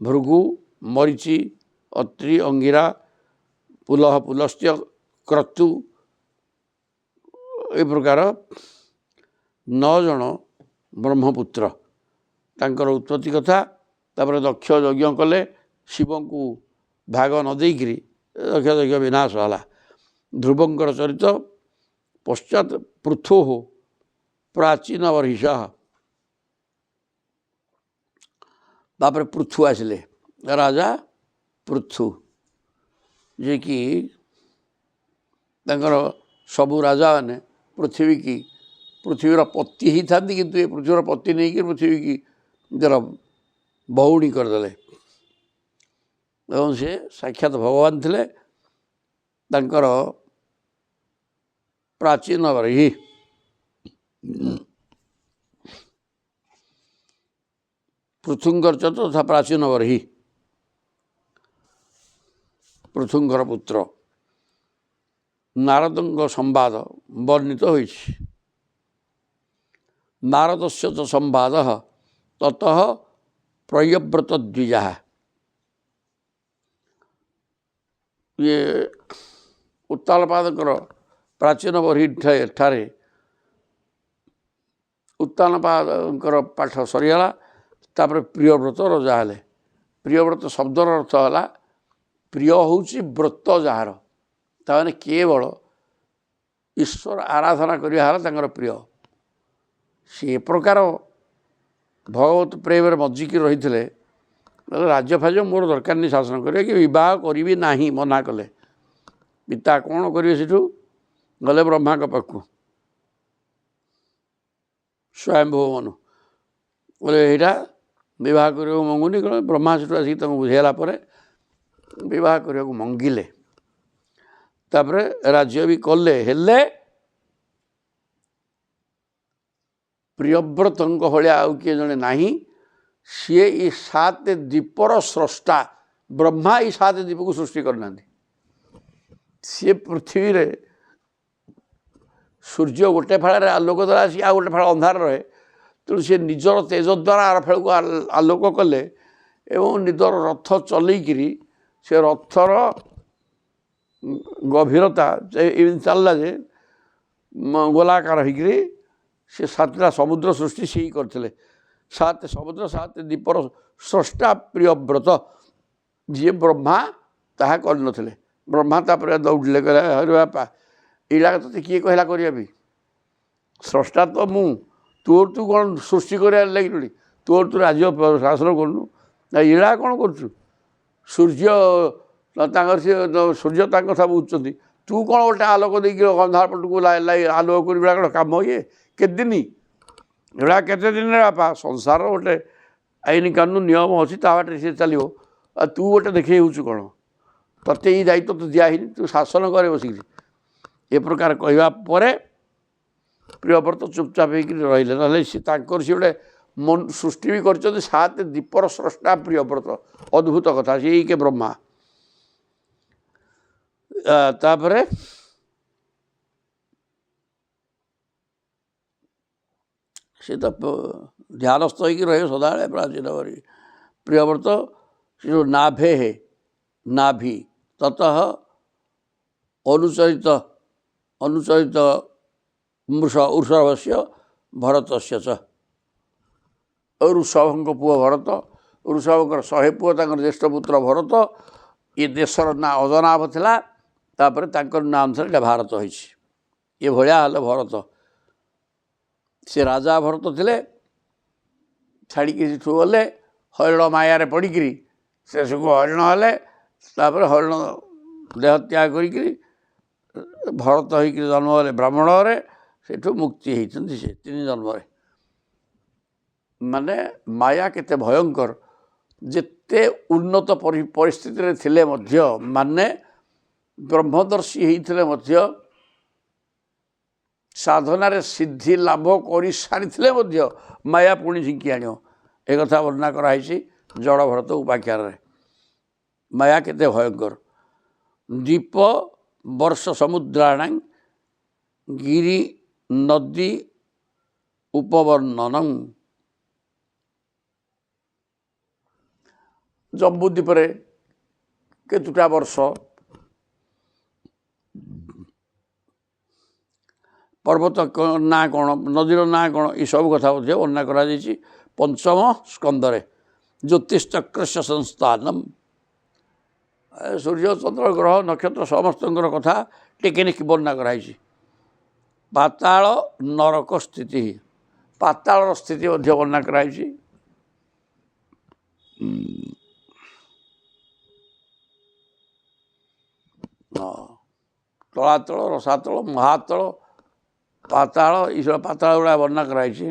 भृगु मरीचि अत्रि अंगिरा पुलह पुलस्त्य क्रतु ए प्रकार 9 जन ब्रह्मपुत्र तांकर उत्पत्ति कथा तापर दक्ष यज्ञ कले शिव को भाग न देकरी दक्ष यज्ञ विनाश होला ध्रुवंकर चरित पश्चात पृथु प्राचीन वर्ष तापर पृथु आसिले राजा पृथु जे कि तांकर सबू राजा मैंने पृथ्वीर पति ही था किंतु ये पृथ्वीर पति नहीं कि पृथ्वी की जर बहुणी करदे से साक्षात भगवान थे तांकर प्राचीन वर्षी पृथुंकर तथा प्राचीन वर्षी पृथुंकर पुत्र नारदंग संवाद वर्णित होइछि नारदस्य च संवाद ततः प्रयव्रत द्विजा ये उत्तानपादकर प्राचीन वर्षी ठारे उत्तानपादकर पाठ सरीगला तापर प्रियव्रत रजा हेले प्रियव्रत शब्दर अर्थ है प्रिय हूँ व्रत जार ताने केवल ईश्वर आराधना करा प्रिय से प्रकार भगवत प्रेम मजिकी रही थे राज्य फाज्य मोर दरकार नहीं शासन करें कि बह करी ना मना कले पिता कौन करेंगे सेठू गले ब्रह्मा का पाखु स्वयंभू मनु बोले यहाँ बह कर मंगुनी कह ब्रह्मा सेठू आसिक बुझेला बह करने को मंगिले तापर राज्य भी कले हेले प्रियव्रत भाया आउ किए जड़े ना सी ये 7 द्वीपर स्रष्टा ब्रह्मा ये 7 द्वीप को सृष्टि करना सी पृथ्वी रे सूर्य गोटे फाड़े आलोक द्वारा आसी आ गोटे फाड़ अंधार रहे तेणु सी निजर तेज द्वारा आर फाड़ को आलोक कले एवं निजर रथ चलैकि से रथर गभीरता चलला जे गोलाकार होकर से 7टा समुद्र सृष्टि से ही करते 7 समुद्र 7 द्वीपर स्रष्टा प्रियव्रत जी ब्रह्मा ताहा कर नथिले ब्रह्मा तापर दौड़े कहले हरे बापा इला तो किए कहला करिया भी स्रष्टा तो मु तोर तू कौन सृष्टि कर लगे तोर तू राज्य शासन करनु इला कौन कर सूर्य सी सूर्य कथा बुझुं तू कौन गोटे आलोक देकी अंधार पट को आलोक कर कम ये केदिन एड़ा केते दिन बापा संसार गोटे आईन कानून नियम अच्छी बाटे सी चलो तू गोटे देखे हूँ कौन तते ये दायित्व तो दिखाही तू शासन करे बसिक ए प्रकार कहवापर प्रियव्रत चुपचाप हो रही ना सी गोटे मन सृष्टि भी कर 7 द्वीपर स्रष्टा प्रियव्रत अद्भुत कथा सी के ब्रह्मा तापरे से तो ध्यानस्थ हो रहे सदाबले प्राचीन वरी प्रियव्रत से जो नाभे है नाभि ततः अनुचरित अनुचरित ऋषभ से भरत से ऋषभ पुओ भरत ऋषभकर 100 पुओ ज्येष्ठ पुत्र भरत ये देशर ना अजनाभ थिला तापर तांकर ना अनुसार भारत होइछि ये भलिया हल भरत से राजा भरत थे छाड़ी गले हरिण मायारे पड़िकी से सब हरिण हेले तापर हरिण देह त्याग कर भरत होकर जन्म हेले ब्राह्मण से मुक्ति होती से 3 जन्म माने माया केते भयंकर जेते उन्नत परिस्थिति थिले मध्य माने ब्रह्मदर्शी होते मध्य साधनार सिद्धि लाभ कर सारी माया पुणी झिंकी आण एक कथा वर्णना कराई जड़ भरत उपाख्यान माया केते भयंकर द्वीप वर्ष समुद्राणां गिरी नदी उपवर्णनम ଜମ୍ବୁଦ୍ୱୀପରେ କେତୁଟା ବର୍ଷ, ପର୍ବତ ନାଁ କ'ଣ, ନଦୀର ନାଁ କ'ଣ, ଏସବୁ କଥା ମଧ୍ୟ ବର୍ଣ୍ଣନା କରାଯାଇଛି ପଞ୍ଚମ ସ୍କନ୍ଧରେ। ଜ୍ୟୋତିଷଚକ୍ରସ୍ୟ ସଂସ୍ଥାନମ୍, ସୂର୍ଯ୍ୟ ଚନ୍ଦ୍ର ଗ୍ରହ ନକ୍ଷତ୍ର ସମସ୍ତଙ୍କର କଥା ଟେକ୍ନିକ୍ ବର୍ଣ୍ଣନା କରାଯାଇଛି। ପାତାଳ ନରକ ସ୍ଥିତି, ପାତାଳର ସ୍ଥିତି ମଧ୍ୟ ବର୍ଣ୍ଣନା କରାଯାଇଛି। ତଳାତଳ, ରସାତଳ, ମହାତଳ, ପାତାଳ, ଏଇସବୁ ପାତାଳ ଗୁଡ଼ା ବର୍ଣ୍ଣନା କରାଯାଇଛି।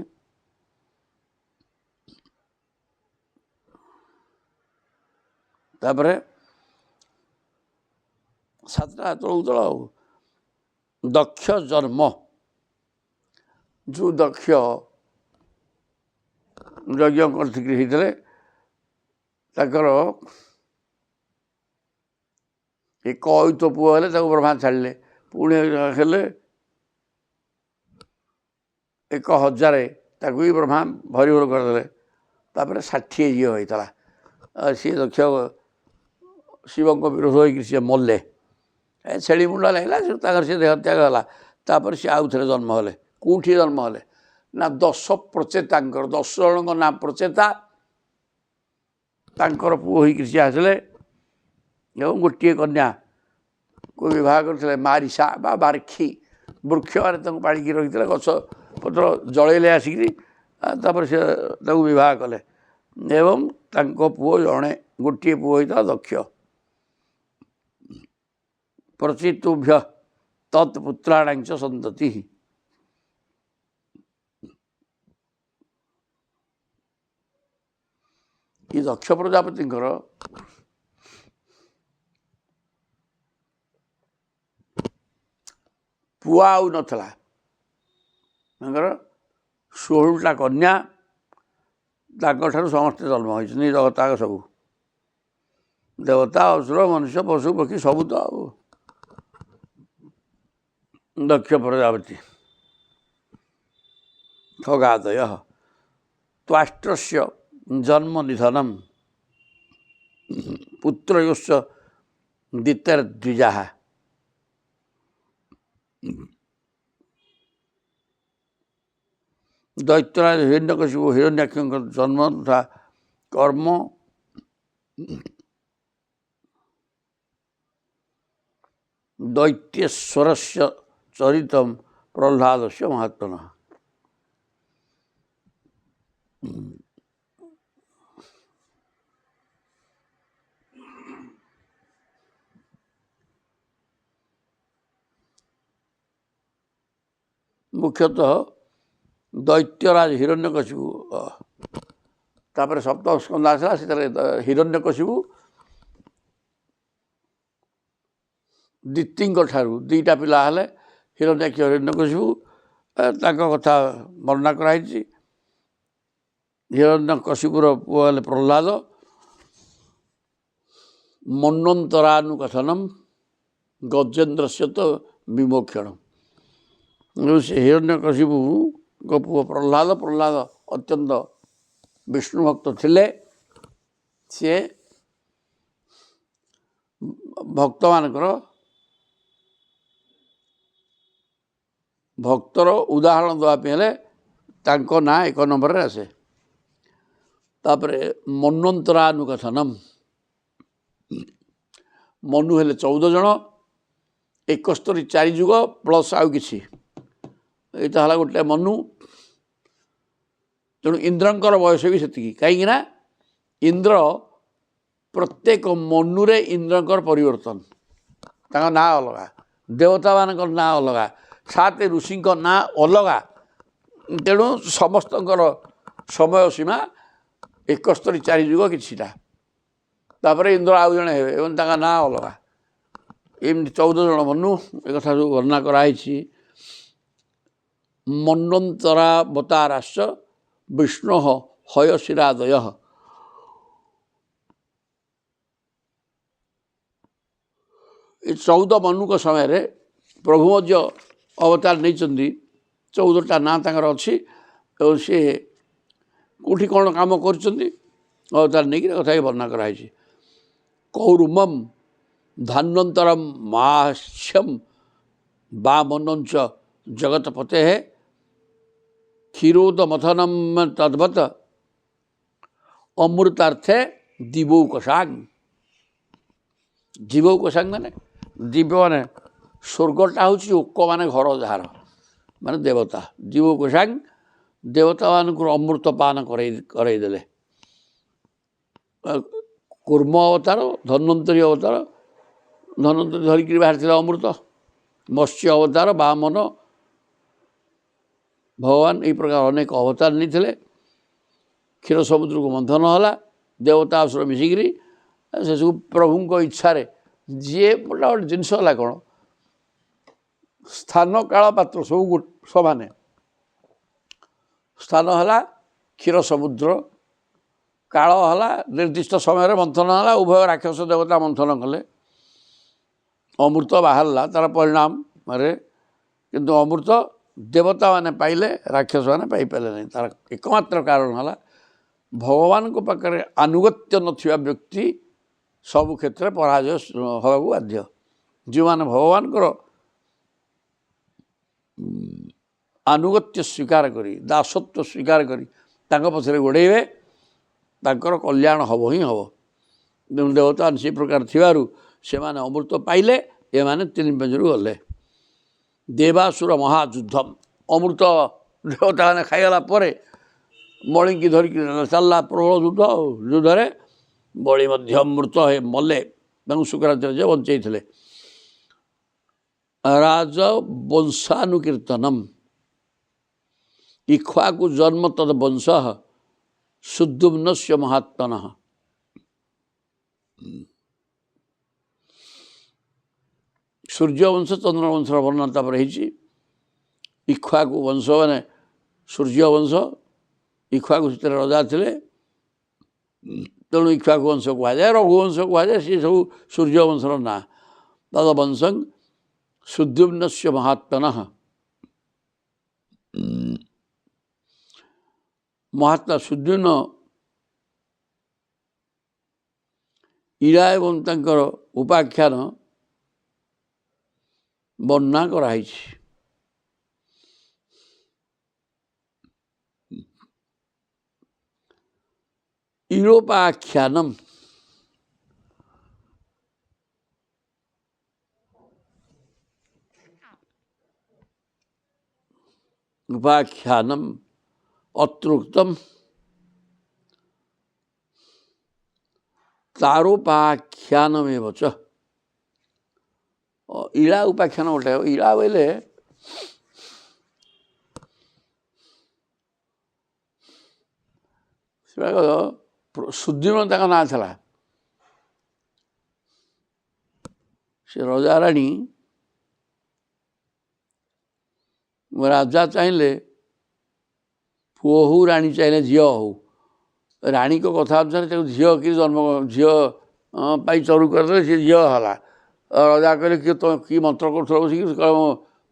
ତାପରେ ସାତଟା ତଳକୁ ତଳ ଆଉ ଦକ୍ଷ ଜନ୍ମ, ଯେଉଁ ଦକ୍ଷ ଯଜ୍ଞ କରିକି ହେଇଥିଲେ ତାଙ୍କର ଏକ ଅୟୁତ ପୁଅ ହେଲେ, ତାକୁ ବ୍ରହ୍ମା ଛାଡ଼ିଲେ। ପୁଣି ହେଲେ 1000 ତାକୁ ବି ବ୍ରହ୍ମା ଭରିଭର କରିଦେଲେ। ତାପରେ 60 ଝିଅ ହେଇଥିଲା। ସିଏ ଦକ୍ଷ ଶିବଙ୍କ ବିରୋଧ ହୋଇକି ସିଏ ମଲେ, ଛେଳି ମୁଣ୍ଡ ଲାଗିଲା, ତାଙ୍କର ସେ ଦେହତ୍ୟାଗ ହେଲା। ତାପରେ ସିଏ ଆଉ ଥରେ ଜନ୍ମ ହେଲେ। କେଉଁଠି ଜନ୍ମ ହେଲେ ନା 10 ପ୍ରଚେତାଙ୍କର, 10 ଜଣଙ୍କ ନାଁ ପ୍ରଚେତା, ତାଙ୍କର ପୁଅ ହୋଇକି ସିଏ ଆସିଲେ ଏବଂ ଗୋଟିଏ କନ୍ୟାକୁ ବିବାହ କରିଥିଲେ, ମାରିସା ବା ବାର୍ଖି ବୃକ୍ଷମାନେ ତାଙ୍କୁ ପାଳିକି ରଖିଥିଲେ, ଗଛ ପତ୍ର ଜଳେଇଲେ ଆସିକିରି। ତାପରେ ସେ ତାକୁ ବିବାହ କଲେ ଏବଂ ତାଙ୍କ ପୁଅ ଜଣେ, ଗୋଟିଏ ପୁଅ ହୋଇଥିଲା ଦକ୍ଷ। ପ୍ରଚିତୁଭ୍ୟ ତତ୍ ପୁତ୍ରାଣାଞ୍ଚ ସନ୍ତତି, ଏ ଦକ୍ଷ ପ୍ରଜାପତିଙ୍କର ପୁଅ ଆଉ ନଥିଲା। ତାଙ୍କର 16ଟା କନ୍ୟା, ତାଙ୍କଠାରୁ ସମସ୍ତେ ଜନ୍ମ ହୋଇଛନ୍ତି। ଜଗତାଗ ସବୁ ଦେବତା, ଅସୁର, ମନୁଷ୍ୟ, ପଶୁ ପକ୍ଷୀ ସବୁ ତ ଆଉ ଦକ୍ଷ ପ୍ରଜାପତି। ଖଗାଦୟ ତ୍ୱାଷ୍ଟ୍ରସ୍ୟ ଜନ୍ମ ନିଧନମ୍ ପୁତ୍ରୟୋଶ୍ଚ ଦ୍ୱିତୀୟର୍ଦ୍ୱିଜାଃ, ଦୈତ୍ୟରାଜ ହିରଣ୍ୟକଶିପୁ ହିରଣ୍ୟାକ୍ଷଙ୍କ ଜନ୍ମ ତଥା କର୍ମ, ଦୈତ୍ୟେଶ୍ୱରସ୍ୟ ଚରିତମ୍ ପ୍ରହ୍ଲାଦସ୍ୟ ମହାତ୍ମନଃ। ମୁଖ୍ୟତଃ ଦୈତ୍ୟରାଜ ହିରଣ୍ୟକଶିପୁ, ତାପରେ ସପ୍ତମ ସ୍କନ୍ଧ ଆସିଲା, ସେଥିରେ ହିରଣ୍ୟକଶିପୁ ଦିତିଙ୍କ ଠାରୁ 2ଟା ପିଲା ହେଲେ, ହିରଣ୍ୟାକ୍ଷ, ହିରଣ୍ୟକଶିପୁ। ତାଙ୍କ କଥା ବର୍ଣ୍ଣନା କରାଯାଇଛି। ହିରଣ୍ୟକଶିପୁର ପୁଅ ହେଲେ ପ୍ରହ୍ଲାଦ। ମନ୍ୱନ୍ତରାନୁକଥନମ୍ ଗଜେନ୍ଦ୍ରସ୍ୟ ତ ବିମୋକ୍ଷଣମ୍, ସେ ହିରଣ୍ୟକଶିପୁଙ୍କ ପୁଅ ପ୍ରହ୍ଲାଦ, ପ୍ରହ୍ଲାଦ ଅତ୍ୟନ୍ତ ବିଷ୍ଣୁ ଭକ୍ତ ଥିଲେ। ସିଏ ଭକ୍ତର ଉଦାହରଣ ଦେବା ପାଇଁ ହେଲେ ତାଙ୍କ ନାଁ 1 ନମ୍ବରରେ ଆସେ। ତାପରେ ମନ୍ୱନ୍ତରାନୁକଥନମ୍, ମନୁ ହେଲେ 14 ଜଣ, 71 4 ଯୁଗ ପ୍ଲସ୍ ଆଉ କିଛି, ଏଇଟା ହେଲା ଗୋଟେ ମନୁ। ତେଣୁ ଇନ୍ଦ୍ରଙ୍କର ବୟସ ବି ସେତିକି। କାହିଁକିନା ଇନ୍ଦ୍ର ପ୍ରତ୍ୟେକ ମନୁରେ ଇନ୍ଦ୍ରଙ୍କର ପରିବର୍ତ୍ତନ, ତାଙ୍କ ନାଁ ଅଲଗା, ଦେବତାମାନଙ୍କର ନାଁ ଅଲଗା, 7 ଋଷିଙ୍କ ନାଁ ଅଲଗା। ତେଣୁ ସମସ୍ତଙ୍କର ସମୟ ସୀମା 71 4 ଯୁଗ କିଛିଟା। ତାପରେ ଇନ୍ଦ୍ର ଆଉ ଜଣେ ହେବେ ଏବଂ ତାଙ୍କ ନାଁ ଅଲଗା। ଏମିତି 14 ଜଣ ମନୁ, ଏକଥା ସବୁ ବର୍ଣ୍ଣନା କରାହେଇଛି। ମନ୍ୱନ୍ତରାବତାରାଶ୍ଚ ବିଷ୍ଣୋଃ ହୟଶିରାଦୟଃ, ଏ 14 ମନୁଙ୍କ ସମୟରେ ପ୍ରଭୁ ମଧ୍ୟ ଅବତାର ନେଇଛନ୍ତି। 14ଟା ନାଁ ତାଙ୍କର ଅଛି ଏବଂ ସିଏ କେଉଁଠି କ'ଣ କାମ କରୁଛନ୍ତି ଅବତାର ନେଇକି କଥା ବର୍ଣ୍ଣନା କରାହେଇଛି। କୌରୁମମ୍ ଧାନ୍ୟନ୍ତରମ୍ ମାହାସ୍ୟମ୍ ବାମନଞ୍ଚ ଜଗତପତେ କ୍ଷୀରୋଦ ମଥନମ୍ ତଦ୍ବତ ଅମୃତାର୍ଥେ ଦିବୌକଷାଂ। ଦିବୌକଷାଂ ମାନେ ଦିବ୍ୟ ମାନେ ସ୍ୱର୍ଗଟା ହେଉଛି ଓକ ମାନେ ଘର ଯାହାର ମାନେ ଦେବତା। ଦିବୌକଷାଂ ଦେବତାମାନଙ୍କୁ ଅମୃତ ପାନ କରେଇଦେଲେ। କୁର୍ମ ଅବତାର, ଧନ୍ୱନ୍ତରୀ ଅବତାର, ଧନ୍ୱନ୍ତରୀ ଧରିକିରି ବାହାରିଥିଲା ଅମୃତ। ମତ୍ସ୍ୟ ଅବତାର, ବାମନ, ଭଗବାନ ଏହି ପ୍ରକାର ଅନେକ ଅବତାର ନେଇଥିଲେ। କ୍ଷୀର ସମୁଦ୍ରକୁ ମନ୍ଥନ ହେଲା, ଦେବତା ଅସୁର ମିଶିକିରି ସେସବୁ ପ୍ରଭୁଙ୍କ ଇଚ୍ଛାରେ ଯିଏ ଗୋଟେ ଜିନିଷ ହେଲା କ'ଣ, ସ୍ଥାନ କାଳ ପାତ୍ର ସବୁ ସମାନେ। ସ୍ଥାନ ହେଲା କ୍ଷୀର ସମୁଦ୍ର, କାଳ ହେଲା ନିର୍ଦ୍ଦିଷ୍ଟ ସମୟରେ ମନ୍ଥନ ହେଲା, ଉଭୟ ରାକ୍ଷସ ଦେବତା ମନ୍ଥନ କଲେ, ଅମୃତ ବାହାରିଲା ତାର ପରିଣାମରେ। କିନ୍ତୁ ଅମୃତ ଦେବତାମାନେ ପାଇଲେ, ରାକ୍ଷସମାନେ ପାଇପାରିଲେ ନାହିଁ। ତାର ଏକମାତ୍ର କାରଣ ହେଲା ଭଗବାନଙ୍କ ପାଖରେ ଆନୁଗତ୍ୟ ନଥିବା ବ୍ୟକ୍ତି ସବୁ କ୍ଷେତ୍ରରେ ପରାଜୟ ହେବାକୁ ବାଧ୍ୟ। ଯେଉଁମାନେ ଭଗବାନଙ୍କର ଆନୁଗତ୍ୟ ସ୍ୱୀକାର କରି, ଦାସତ୍ୱ ସ୍ୱୀକାର କରି ତାଙ୍କ ପଛରେ ଗୋଡ଼େଇବେ, ତାଙ୍କର କଲ୍ୟାଣ ହେବ ହିଁ ହେବ। ତେଣୁ ଦେବତାମାନେ ସେହି ପ୍ରକାର ଥିବାରୁ ସେମାନେ ଅମୃତ ପାଇଲେ, ଏମାନେ ତିନି ପେଜରୁ ଗଲେ। ଦେବାସୁର ମହାଯୁଦ୍ଧମ୍, ଅମୃତ ଦେବତାମାନେ ଖାଇଗଲା ପରେ ବଳିକି ଧରିକି ଚାଲିଲା ପ୍ରବଳ ଯୁଦ୍ଧ। ଯୁଦ୍ଧରେ ବଳି ମଧ୍ୟ ମୃତ ମଲେ, ତାଙ୍କୁ ଶୁକ୍ରାଚାର୍ଯ୍ୟ ବଞ୍ଚେଇଥିଲେ। ରାଜ ବଂଶାନୁକୀର୍ତ୍ତନମ୍ ଇକ୍ଷ୍ୱାକୁ ଜନ୍ମ ତଦ୍ ବଂଶ ସୁଦ୍ୟୁମ୍ନସ୍ୟ ମହାତ୍ମନଃ। ସୂର୍ଯ୍ୟବଂଶ ଚନ୍ଦ୍ରବଂଶର ବର୍ଣ୍ଣନା ତାପରେ ହେଇଛି। ଇକ୍ଷ୍ୱାକୁ ବଂଶ ମାନେ ସୂର୍ଯ୍ୟବଂଶ, ଇକ୍ଷ୍ୱାକୁ ସେଥିରେ ରଜା ଥିଲେ, ତେଣୁ ଇକ୍ଷ୍ୱାକୁ ବଂଶ କୁହାଯାଏ। ରଘୁବଂଶ କୁହାଯାଏ, ସେ ସବୁ ସୂର୍ଯ୍ୟବଂଶର ନାଁ। ତଦ୍ ବଂଶଂ ସୁଦ୍ୟୁମ୍ନସ୍ୟ ମହାତ୍ମନଃ। ମହାତ୍ମା ସୁଦ୍ୟୁମ୍ନ ଇଳା ଏବଂ ତାଙ୍କର ଉପାଖ୍ୟାନ ବର୍ଣ୍ଣନା କରାହେଇଛି। ଇଳୋପାଖ୍ୟାନମ୍ ଉପାଖ୍ୟାନମ୍ ଅତ୍ରୁକ୍ତମ୍ ତାରୋପାଖ୍ୟାନମେବ ଚ। ଇଳା ଉପାଖ୍ୟାନ ଗୋଟେ। ଇଳା ବୋଇଲେ ସୁଦ୍ୟୁମ୍ନ ତାଙ୍କ ନାଁ ଥିଲା। ସେ ରଜାରାଣୀ ରାଜା ଚାହିଁଲେ ପୁଅ ହଉ, ରାଣୀ ଚାହିଁଲେ ଝିଅ ହଉ। ରାଣୀଙ୍କ କଥା ଅନୁସାରେ ତାକୁ ଝିଅ କି ଜନ୍ମ, ଝିଅ ପାଇଁ ଚରୁ କରିଦେଲେ, ସେ ଝିଅ ହେଲା। ରଜା କହିଲେ କି କି ମନ୍ତ୍ର କରୁଥିଲ ବସିକି?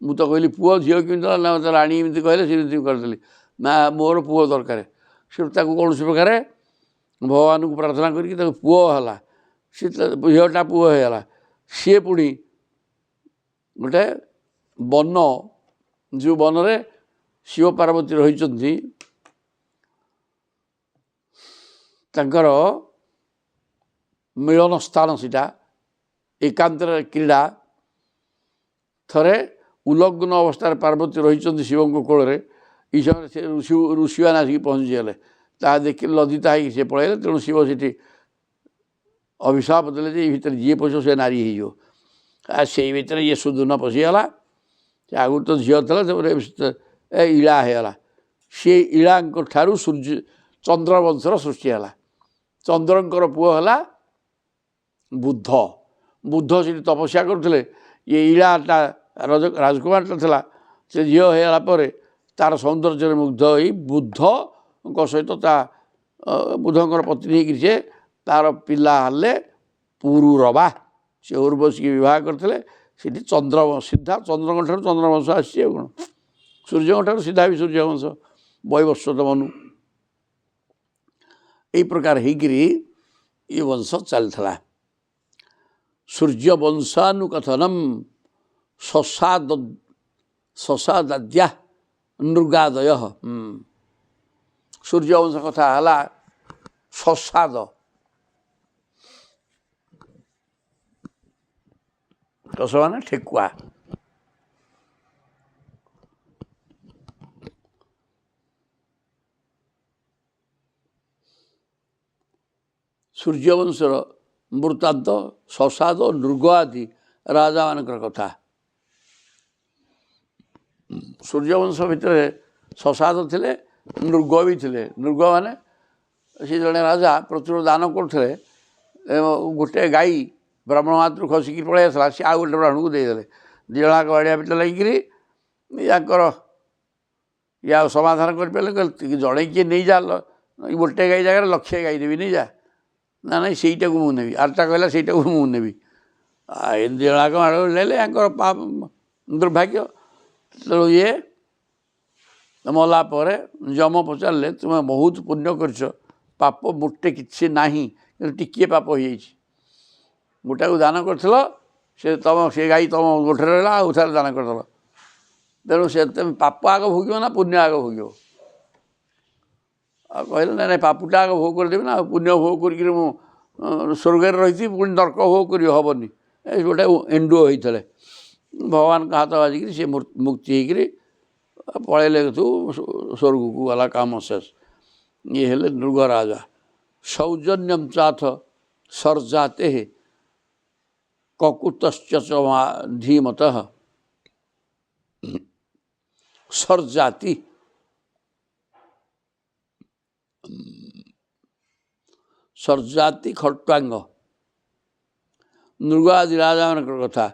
ମୁଁ ତ କହିଲି ପୁଅ, ଝିଅ କେମିତି ହେଲା? ନା ରାଣୀ ଏମିତି କହିଲେ, ସେମିତି କରିଦେଲି। ନା ମୋର ପୁଅ ଦରକାର। ସେ ତାକୁ କୌଣସି ପ୍ରକାର ଭଗବାନଙ୍କୁ ପ୍ରାର୍ଥନା କରିକି ତାକୁ ପୁଅ ହେଲା। ସେ ଝିଅଟା ପୁଅ ହେଇଗଲା। ସିଏ ପୁଣି ଗୋଟେ ବନ, ଯେଉଁ ବନରେ ଶିବ ପାର୍ବତୀ ରହିଛନ୍ତି, ତାଙ୍କର ମିଳନ ସ୍ଥାନ ସେଟା, ଏକାନ୍ତର କ୍ରୀଡ଼ା। ଥରେ ଉଲଗ୍ନ ଅବସ୍ଥାରେ ପାର୍ବତୀ ରହିଛନ୍ତି ଶିବଙ୍କ କୋଳରେ। ଏଇ ସମୟରେ ସେ ଋଷିମାନେ ଆସିକି ପହଞ୍ଚିଗଲେ। ତାହା ଦେଖି ଲଜ୍ଜିତା ହେଇକି ସେ ପଳେଇଲେ। ତେଣୁ ଶିବ ସେଠି ଅଭିଶାପ ଦେଲେ ଯେ ଏଇ ଭିତରେ ଯିଏ ପଶିବ ସେ ନାରୀ ହେଇଯିବ। ସେଇ ଭିତରେ ଇଏ ସୁଦ୍ୟୁମ୍ନ ପଶିଗଲା। ସେ ଆଗରୁ ତ ଝିଅ ଥିଲା, ତାପରେ ଇଳା ହେଇଗଲା। ସେ ଇଳାଙ୍କ ଠାରୁ ଚନ୍ଦ୍ରବଂଶର ସୃଷ୍ଟି ହେଲା। ଚନ୍ଦ୍ରଙ୍କର ପୁଅ ହେଲା ବୁଦ୍ଧ। ବୁଦ୍ଧ ସେଠି ତପସ୍ୟା କରୁଥିଲେ। ଇଏ ଇଳାଟା ରାଜକୁମାରଟା ଥିଲା। ସେ ଝିଅ ହେଇଗଲା ପରେ ତାର ସୌନ୍ଦର୍ଯ୍ୟରେ ମୁଗ୍ଧ ହୋଇ ବୁଦ୍ଧଙ୍କ ସହିତ ବୁଦ୍ଧଙ୍କର ପତ୍ନୀ ହେଇକିରି ସେ ତାର ପିଲା ହେଲେ ପୁରୁରବା। ସେ ଉର୍ବଶୀକି ବିବାହ କରିଥିଲେ। ସେଠି ସିଧା ଚନ୍ଦ୍ରଙ୍କ ଠାରୁ ଚନ୍ଦ୍ରବଂଶ ଆସିଛି। ଆଉ କ'ଣ, ସୂର୍ଯ୍ୟଙ୍କ ଠାରୁ ସିଧା ବି ସୂର୍ଯ୍ୟବଂଶ, ବୈବସ୍ୱତ ମନୁ। यही प्रकार होकर ये वंश चलता। सूर्यवंशानुकथनम शशाद्या नृगादय। सूर्यवंश कथा है शशाद, शश माने ठेकुआ। सूर्यवंशर वृत्तांत शशाद और नृग आदि राजा मानकर कथा। सूर्यवंश भितर शशाद थे, नृग भी थे। नृग माने से जड़े राजा प्रचुर दान करते, गोटे गाई ब्राह्मण हाथरू खसिकी पलि आसला, सी आउ गोटे ब्राह्मण को देदेले। दिजक बाड़िया पिटा लगिकी या समाधान कर जड़े किए नहीं जा, गोटे गाई जगह लक्षे गाई देवी नहीं जा, ना ना सहीटा को मुझे आरटा कहला सहीटा को मुझे नेबी। दिजक माड़ ले पाप दुर्भाग्य। तेणु ये मला पर जम पचारे तुम्हें बहुत पुण्य कर, पाप मोटे किसी ना टिके पाप हो जाइए। गोटा को दान कर से गाई तुम गोटे रहा आउ थे दान करदेल। तेणु से पाप आग भोग ना पुण्य आग भोग। कहले ना ना पापटा आग भोग करदेवी ना, पुण्य भोग कर स्वर्ग रही पुणी नर्क भोग कर हेनी। गोटे एंडुओ होते भगवान का हाथ बाजिकी सी मुक्ति होकर पलैले तू स्वर्ग को गला काम शेष। ये हेले नृग राजा। सौजन्यम चाथ सर्जाते ककुतश्च धीमत। सर्जाति सर्जाति खट्वांग नृग आदि राजा मान कथा।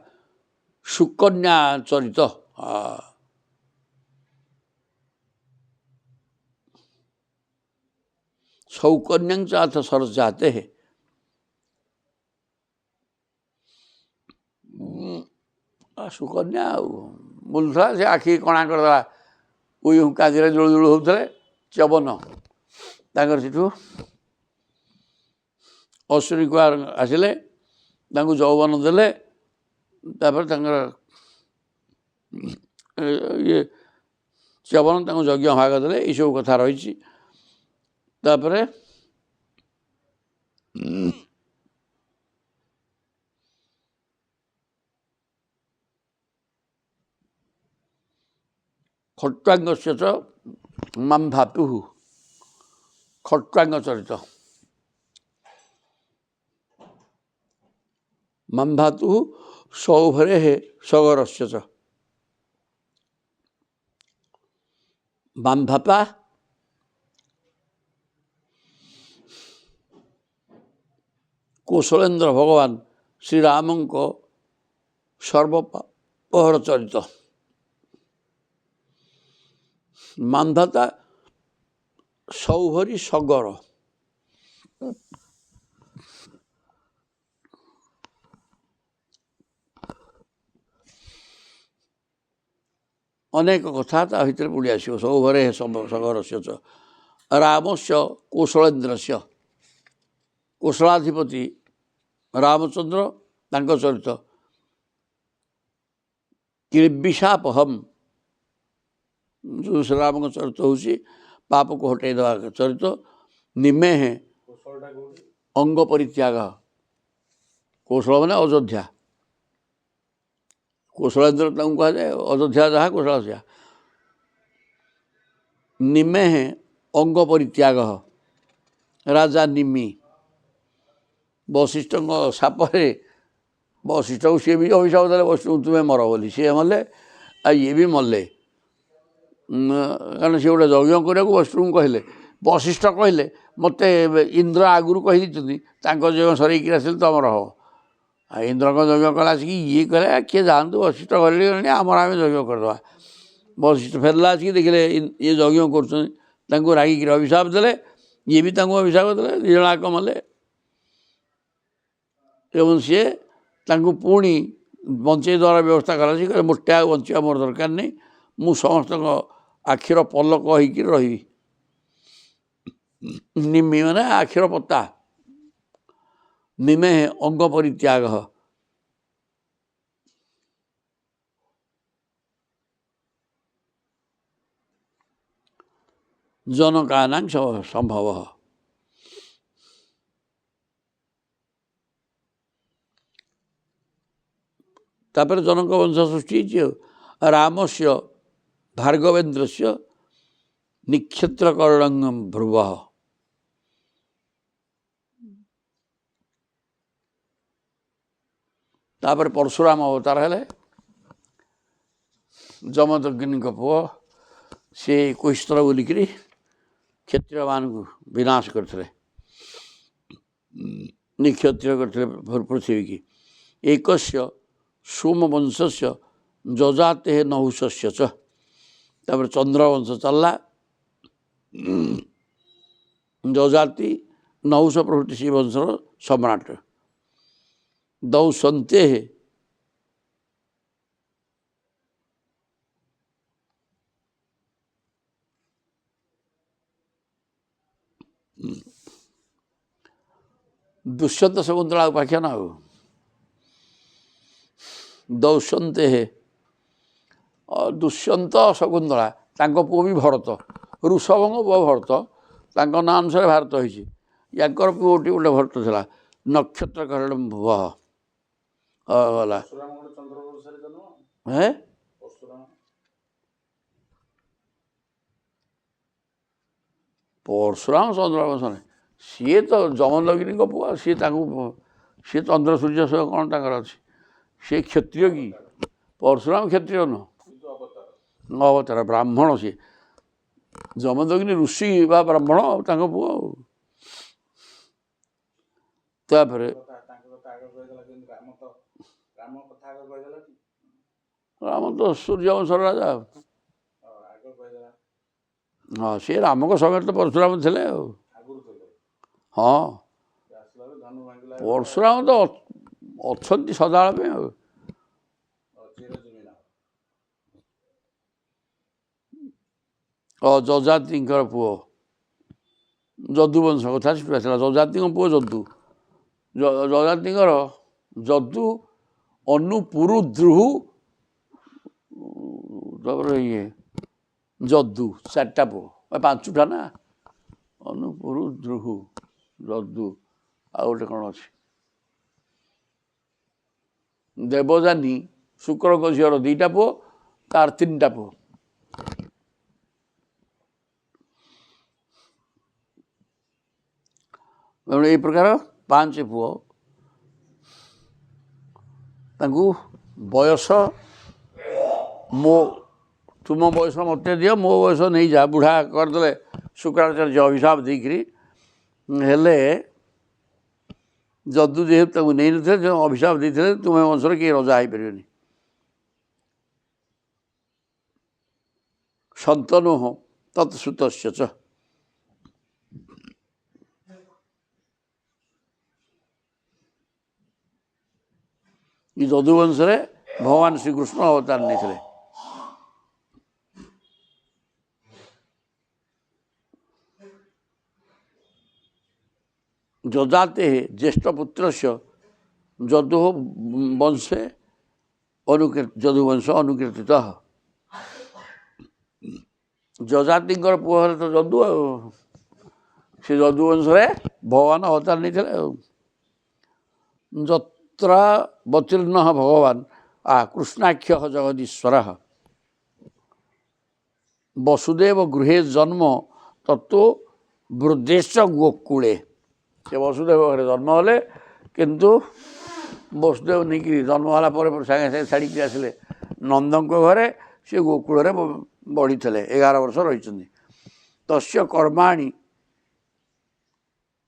सुकन्या चरित सौकन्या चाथ सर्जाते है। सुकन्या बुलूला से आखि कणा करदेला, उई काजरे जुलु जुलु होते चबन ताकर सेठू अश्विनी कुमार आसिले, यौवन देले। तापर ये चबन यज्ञ भाग देले। ये सब कथा रही। तापर खट्वांग से मामभातु खट्वांग चरित। मामभातु सौभरे सगर से मामभापा कौशलेन्द्र भगवान श्रीराम को सर्वपहर चरित। मामभाता सौभरी सगर। अनेक कथा ता भीतर पड़ी आसो। सौभरे सगर से राम से कौशलेन्द्र से कौशलाधिपति रामचंद्र तांको चरित। किर्विषापहम जो श्रीराम का चरित हूँ पाप को हटई देवा चरित। निमे है अंग परित्याग। कौशल मैंने अयोध्या, कौशलेन्द्र कहा जाए अयोध्या जहाँ कौशल से। निमे है अंग परित्याग राजा निमि। वशिष्ठ सापरे वशिष्ठ को सी भी अभिशाप देले वशिष्ठ तुम्हें मर बोली, सी मले आ ये भी मले। कारण सी गोटे यज्ञ करने को वशिष्ठ को कहले। वशिष्ठ कहले मत इंद्र आगुरी कही यज्ञ सरईक आसिल तुमर हम। इंद्र को यज्ञ कला आसिक ये कहे किए जानतु वशिष्ठ गले आमर आम यज्ञ करदे। वशिष्ठ फेरला आसिक देखिले ये यज्ञ कर रागिक अभिशाप देले। ये भी अभिशाप देले, दिजक मले। एवं सी पुणी बंचे द्वारा व्यवस्था करा कहे मोटे आ बचा मोर दरकार नहीं, मु समस्त आखिर पलक होकर रही। निम्मी ମାନେ ଆଖିର ପତା ନିମେ ଅଙ୍ଗ ପରିତ୍ୟାଗ ଜନକାନାଂ ସମ୍ଭବ। ତାପରେ ଜନକ ବଂଶ ସୃଷ୍ଟି ହେଇଛି ଆଉ ରାମସ୍ୟ ଭାର୍ଗବେନ୍ଦ୍ରସ୍ୟ ନିକ୍ଷତ୍ରକର୍ଣ୍ଣଂ ଭ୍ରୁବ। ତାପରେ ପରଶୁରାମ ଅବତାର ହେଲେ ଯମଦଗ୍ନିଙ୍କ ପୁଅ ସେ 21 ଥର ବୁଲିକିରି କ୍ଷତ୍ରିୟମାନଙ୍କୁ ବିନାଶ କରିଥିଲେ ନିକ୍ଷତ୍ରିୟ କରିଥିଲେ ପୃଥିବୀକି। ଏକସ୍ୟ ସୋମବଂଶସ୍ୟ ଯଜାତେ ନହୁଷସ୍ୟ ଚ। ତାପରେ ଚନ୍ଦ୍ରବଂଶ ଚାଲିଲା ଯଜାତି ନହୁଷ ପ୍ରଭୃତି ସେ ବଂଶର ସମ୍ରାଟ। ଦୌସନ୍ତେ ଦୁଷ୍ୟନ୍ତ ଶକୁନ୍ତଳା ଉପାଖ୍ୟାନ ଆଉ ଦୌସନ୍ତେ ଦୁଷ୍ୟନ୍ତ ଶକୁନ୍ତଳା ତାଙ୍କ ପୁଅ ବି ଭରତ ଋଷଭଙ୍କ ପୁଅ ଭରତ ତାଙ୍କ ନାଁ ଅନୁସାରେ ଭାରତ ହେଇଛି। ୟାଙ୍କର ପୁଅଟି ଗୋଟେ ଭରତ ଥିଲା ନକ୍ଷତ୍ରକରଣ ଭୁବ ଗଲା ପରଶୁରାମ ଚନ୍ଦ୍ରବଂଶ ସିଏ ତ ଯମଦଗ୍ନିଙ୍କ ପୁଅ ସିଏ ତାଙ୍କୁ ସିଏ ଚନ୍ଦ୍ର ସୂର୍ଯ୍ୟ ସହ କ'ଣ ତାଙ୍କର ଅଛି ସିଏ କ୍ଷତ୍ରିୟ କି ପରଶୁରାମ କ୍ଷତ୍ରିୟ ନୁହଁ ଅବତାର ବ୍ରାହ୍ମଣ ସିଏ ଯମଦଗ୍ନି ଋଷି ବା ବ୍ରାହ୍ମଣ ତାଙ୍କ ପୁଅ ଆଉ। ତାପରେ ରାମ ତ ସୂର୍ଯ୍ୟବଂଶର ରାଜା ହଁ ସେ ରାମଙ୍କ ସମୟରେ ତ ପରଶୁରାମ ଥିଲେ ଆଉ ହଁ ପରଶୁରାମ ତ ଅଛନ୍ତି ସଦାବେଳେ ପାଇଁ ଆଉ। ଯଜାତିଙ୍କର ପୁଅ ଯଦୁବଂଶ କଥା ଥିଲା ଯଜାତିଙ୍କ ପୁଅ ଯଦୁ ଯଜାତିଙ୍କର ଯଦୁ ଅନୁପୁରୁ ଦ୍ରୁହୁ ତାପରେ ଇଏ ଯଦୁ ଚାରିଟା ପୁଅ 5ଟା ନା ଅନୁପୁରୁ ଦ୍ରୁହୁ ଯଦୁ ଆଉ ଗୋଟେ କ'ଣ ଅଛି ଦେବଯାନୀ ଶୁକ୍ରଙ୍କ ଝିଅର 2ଟା ପୁଅ ତାର 3ଟା ପୁଅ। ଏଇ ପ୍ରକାର 5 ପୁଅ ତାଙ୍କୁ ବୟସ ତୁମ ବୟସ ମୋତେ ଦିଅ ମୋ ବୟସ ନେଇଯା ବୁଢ଼ା କରିଦେଲେ ଶୁକ୍ରାଚାର୍ଯ୍ୟ ଅଭିଶାପ ଦେଇକିରି ହେଲେ ଯଦୁ ଯେହେତୁ ତାଙ୍କୁ ନେଇନଥିଲେ ଯେଉଁ ଅଭିଶାପ ଦେଇଥିଲେ ତୁମେ ବଂଶରେ କେହି ରଜା ହେଇପାରିବେନି। ସନ୍ତନୁ ତତ୍ସୁତସ୍ୟ ଚ ଏ ଯଦୁବଂଶରେ ଭଗବାନ ଶ୍ରୀକୃଷ୍ଣ ଅବତାର ନେଇଥିଲେ। ଯଜାତେ ଜ୍ୟେଷ୍ଠପୁତ୍ରସ୍ୟ ଯଦୁ ବଂଶେ ଯଦୁବଂଶ ଅନୁକୀର୍ତ୍ତିତ। ଯଜାତିଙ୍କର ପୁଅ ହେଲେ ତ ଯଦୁ ଆଉ ସେ ଯଦୁବଂଶରେ ଭଗବାନ ଅବତାର ନେଇଥିଲେ ଆଉ। ଯତ୍ରାବତୀର୍ଣ୍ଣ ଭଗବାନ କୃଷ୍ଣାଖ୍ୟ ଜଗଦୀଶ୍ୱର ବସୁଦେବ ଗୃହେ ଜନ୍ମ ତତ୍ତ୍ୱ ବୃଦ୍ଧେଶ ଗୋକୁଳେ। ସେ ବସୁଦେବ ଘରେ ଜନ୍ମ ହେଲେ କିନ୍ତୁ ବସୁଦେବ ନେଇକିରି ଜନ୍ମ ହେଲା ପରେ ସାଙ୍ଗେ ସାଙ୍ଗେ ଛାଡ଼ିକି ଆସିଲେ ନନ୍ଦଙ୍କ ଘରେ ସେ ଗୋକୁଳରେ ବଢ଼ିଥିଲେ 11 ବର୍ଷ ରହିଛନ୍ତି। ତସ୍ୟ କର୍ମାଣୀ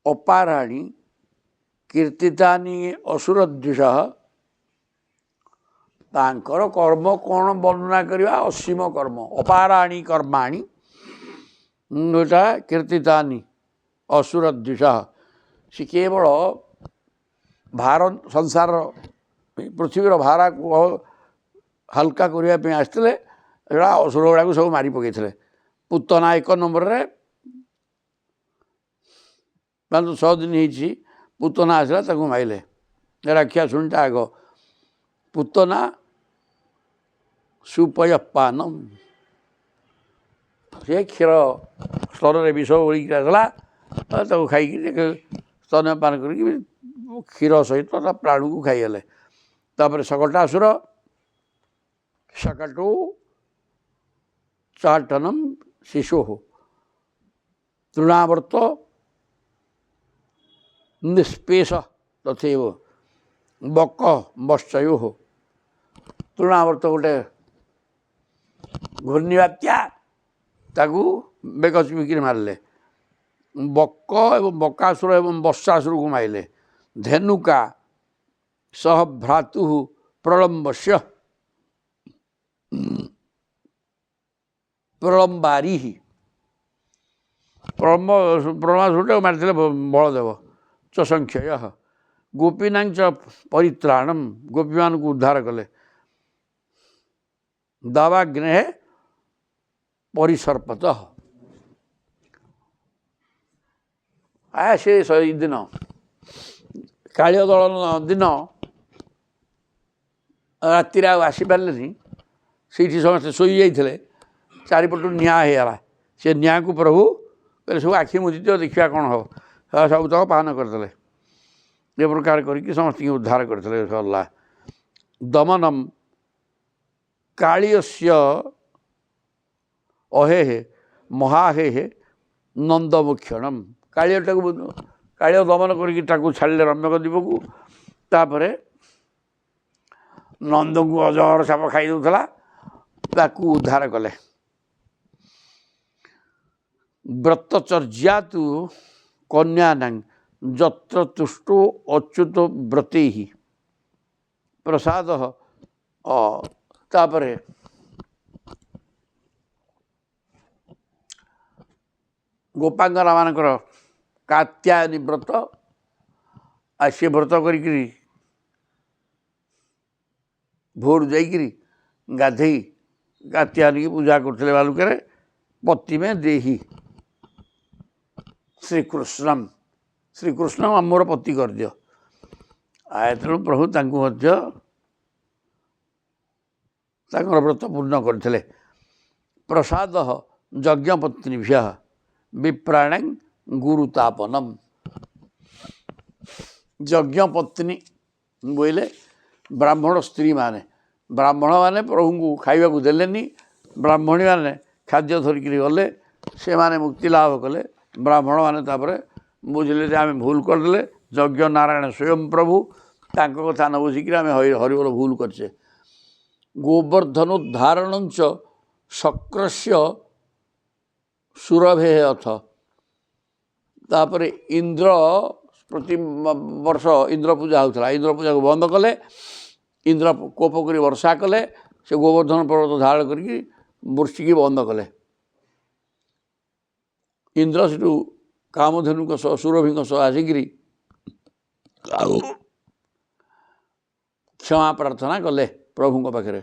ଅପାରାଣୀ କୀର୍ତ୍ତିତାନି ଅସୁରଦ୍ୱିଷଃ ତାଙ୍କର କର୍ମ କ'ଣ ବର୍ଣ୍ଣନା କରିବା ଅସୀମ କର୍ମ ଅପାରାଣୀ କର୍ମାଣୀ ଏଇଟା କୀର୍ତ୍ତିତାନି ଅସୁରଦ୍ୱିଷଃ ସେ କେବଳ ଭାର ସଂସାରର ପୃଥିବୀର ଭାରାକୁ ହାଲକା କରିବା ପାଇଁ ଆସିଥିଲେ ଏଗୁଡ଼ା ଅସୁର ଗୁଡ଼ାକୁ ସବୁ ମାରି ପକାଇଥିଲେ। ପୁତନା 1 ନମ୍ବରରେ 5-6 ଦିନ ହେଇଛି ପୁତନା ଆସିଲା ତାକୁ ମାଇଲେ। ରାକ୍ଷା ଶୁଣିଟା ଆଗ ପୁତନା ସୁପୟପାନମ୍, ସେ କ୍ଷୀର ସ୍ତରରେ ବିଷ ଓଳିକି ଆସିଲା ତାକୁ ଖାଇକି ସ୍ତନ୍ୟପାନ କରିକି କ୍ଷୀର ସହିତ ତା ପ୍ରାଣକୁ ଖାଇଗଲେ। ତାପରେ ଶକଟାସୁର ଶକଟୁ ଚାଟନମ୍ ଶିଶୁ ତୃଣାବର୍ତ ନିଷ୍ପେଷ ତଥୈବ ବକ ବଶ୍ଚୟୁ। ତୃଣାବର୍ତ ଗୋଟେ ଘୂର୍ଣ୍ଣିବାତ୍ୟା, ତାକୁ ବେକ ଚିପିକିରି ମାରିଲେ। ବକ ଏବଂ ବକାସୁର ଏବଂ ବର୍ଷାସୁରକୁ ମାରିଲେ। ଧେନୁକା ସହ ଭ୍ରାତୁ ପ୍ରଳମ୍ବସ୍ୟ ପ୍ରଳମ୍ବାରୀ, ପ୍ରଳମ୍ବାସୁରଟାକୁ ମାରିଥିଲେ ବଳଦେବ। ଚ ସଂଖ୍ୟୟ ଗୋପୀନାଞ୍ଚ ପରିତ୍ରାଣମ୍, ଗୋପୀମାନଙ୍କୁ ଉଦ୍ଧାର କଲେ। ଦାବାଗ୍ନେ ପରିସର୍ପତ, ସେ ଦିନ କାଳିୟ ଦଳନ ଦିନ ରାତିରେ ଆଉ ଆସିପାରିଲେନି। ସେଇଠି ସମସ୍ତେ ଶୋଇଯାଇଥିଲେ, ଚାରିପଟୁ ନିଆଁ ହେଇଗଲା। ସେ ନିଆଁକୁ ପ୍ରଭୁ କହିଲେ ସବୁ ଆଖି ମୁଜିଦିଅ ଦେଖିବା କ'ଣ ହେବ। ସବୁତକ ପାଳନ କରିଦେଲେ। ଏ ପ୍ରକାର କରିକି ସମସ୍ତଙ୍କୁ ଉଦ୍ଧାର କରିଥିଲେ। ସରିଲା। ଦମନମ୍ କାଳିୟସ୍ୟ ଅହେହେ ମହାହେହେ ନନ୍ଦମୁକ୍ଷଣମ୍, କାଳିୟ ଦମନ କରିକି ତାକୁ ଛାଡ଼ିଲେ ରମ୍ୟକ ଦ୍ୱୀପକୁ। ତାପରେ ନନ୍ଦକୁ ଅଜଗର ସାପ ଖାଇ ଦେଉଥିଲା, ତାକୁ ଉଦ୍ଧାର କଲେ। ବ୍ରତଚର୍ଯ୍ୟାତୁ କନ୍ୟାନାଂ ଯତ୍ର ତୁଷ୍ଟୋ ଅଚ୍ୟୁତ ବ୍ରତୈଃ ପ୍ରସାଦ। ତାପରେ ଗୋପାଙ୍ଗନାମାନଙ୍କର କାତ୍ୟାୟନୀ ବ୍ରତ, ଆଉ ସେ ବ୍ରତ କରିକିରି ଭୋରୁ ଯାଇକିରି ଗାଧେଇ କାତ୍ୟାୟନୀକି ପୂଜା କରୁଥିଲେ ବାଲୁକାରେ। ପତିମେ ଦେହି ଶ୍ରୀକୃଷ୍ଣମ୍, ଶ୍ରୀକୃଷ୍ଣ ମୋର ପତି କରିଦିଅ। ତେଣୁ ପ୍ରଭୁ ତାଙ୍କୁ ମଧ୍ୟ ତାଙ୍କର ବ୍ରତ ପୂର୍ଣ୍ଣ କରିଥିଲେ। ପ୍ରସାଦ ଯଜ୍ଞପତ୍ନୀଭ୍ୟ ବିପ୍ରାଣଂ ଗୁରୁତାପନମ୍, ଯଜ୍ଞପତ୍ନୀ ବୋଇଲେ ବ୍ରାହ୍ମଣ ସ୍ତ୍ରୀମାନେ। ବ୍ରାହ୍ମଣମାନେ ପ୍ରଭୁଙ୍କୁ ଖାଇବାକୁ ଦେଲେନି, ବ୍ରାହ୍ମଣୀମାନେ ଖାଦ୍ୟ ଧରିକିରି ଗଲେ, ସେମାନେ ମୁକ୍ତି ଲାଭ କଲେ। ବ୍ରାହ୍ମଣମାନେ ତାପରେ ବୁଝିଲେ ଯେ ଆମେ ଭୁଲ କରିଦେଲେ, ଯଜ୍ଞ ନାରାୟଣ ସ୍ୱୟଂ ପ୍ରଭୁ, ତାଙ୍କ କଥା ନ ବୁଝିକିରି ଆମେ ହରିବୋଲ ଭୁଲ କରିଛେ। ଗୋବର୍ଦ୍ଧନୋଦ୍ଧାରଣଞ୍ଚ ଶକ୍ରସ୍ୟ ସୁରଭେ ଅଥ, ତାପରେ ଇନ୍ଦ୍ର ପ୍ରତି ବର୍ଷ ଇନ୍ଦ୍ର ପୂଜା ହେଉଥିଲା, ଇନ୍ଦ୍ର ପୂଜାକୁ ବନ୍ଦ କଲେ। ଇନ୍ଦ୍ର କୋପ କରି ବର୍ଷା କଲେ, ସେ ଗୋବର୍ଦ୍ଧନ ପର୍ବତ ଧାରଣ କରିକି ବର୍ଷିକି ବନ୍ଦ କଲେ। ଇନ୍ଦ୍ର ସେଠୁ କାମଧେନୁଙ୍କ ସହ ସୁରଭିଙ୍କ ସହ ଆସିକିରି କ୍ଷମା ପ୍ରାର୍ଥନା କଲେ ପ୍ରଭୁଙ୍କ ପାଖରେ।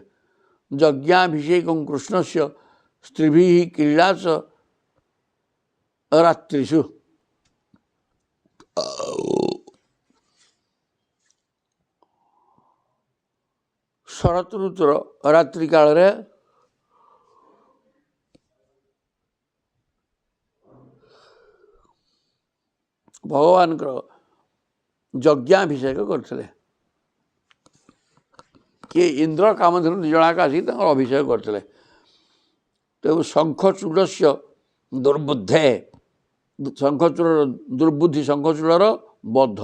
ଯଜ୍ଞାଭିଷେକଂ କୃଷ୍ଣସ୍ୟ ସ୍ତ୍ରୀଭିଃ କ୍ରୀଡ଼ାଚ ରାତ୍ରିଷୁ, ଶରତ ଋତୁର ରାତ୍ରି କାଳରେ ଭଗବାନଙ୍କର ଯଜ୍ଞାଭିଷେକ କରିଥିଲେ। କିଏ ଇନ୍ଦ୍ର କାମଧେନୁ ଦୁଇଜଣଯାକ ଆସିକି ତାଙ୍କର ଅଭିଷେକ କରିଥିଲେ। ତେଣୁ ଶଙ୍ଖଚୂଡ଼ସ୍ୟ ଦୁର୍ବୁଦ୍ଧେ, ଶଙ୍ଖଚୂଡ଼ର ଦୁର୍ବୁଦ୍ଧି, ଶଙ୍ଖଚୂଡ଼ର ବଧ।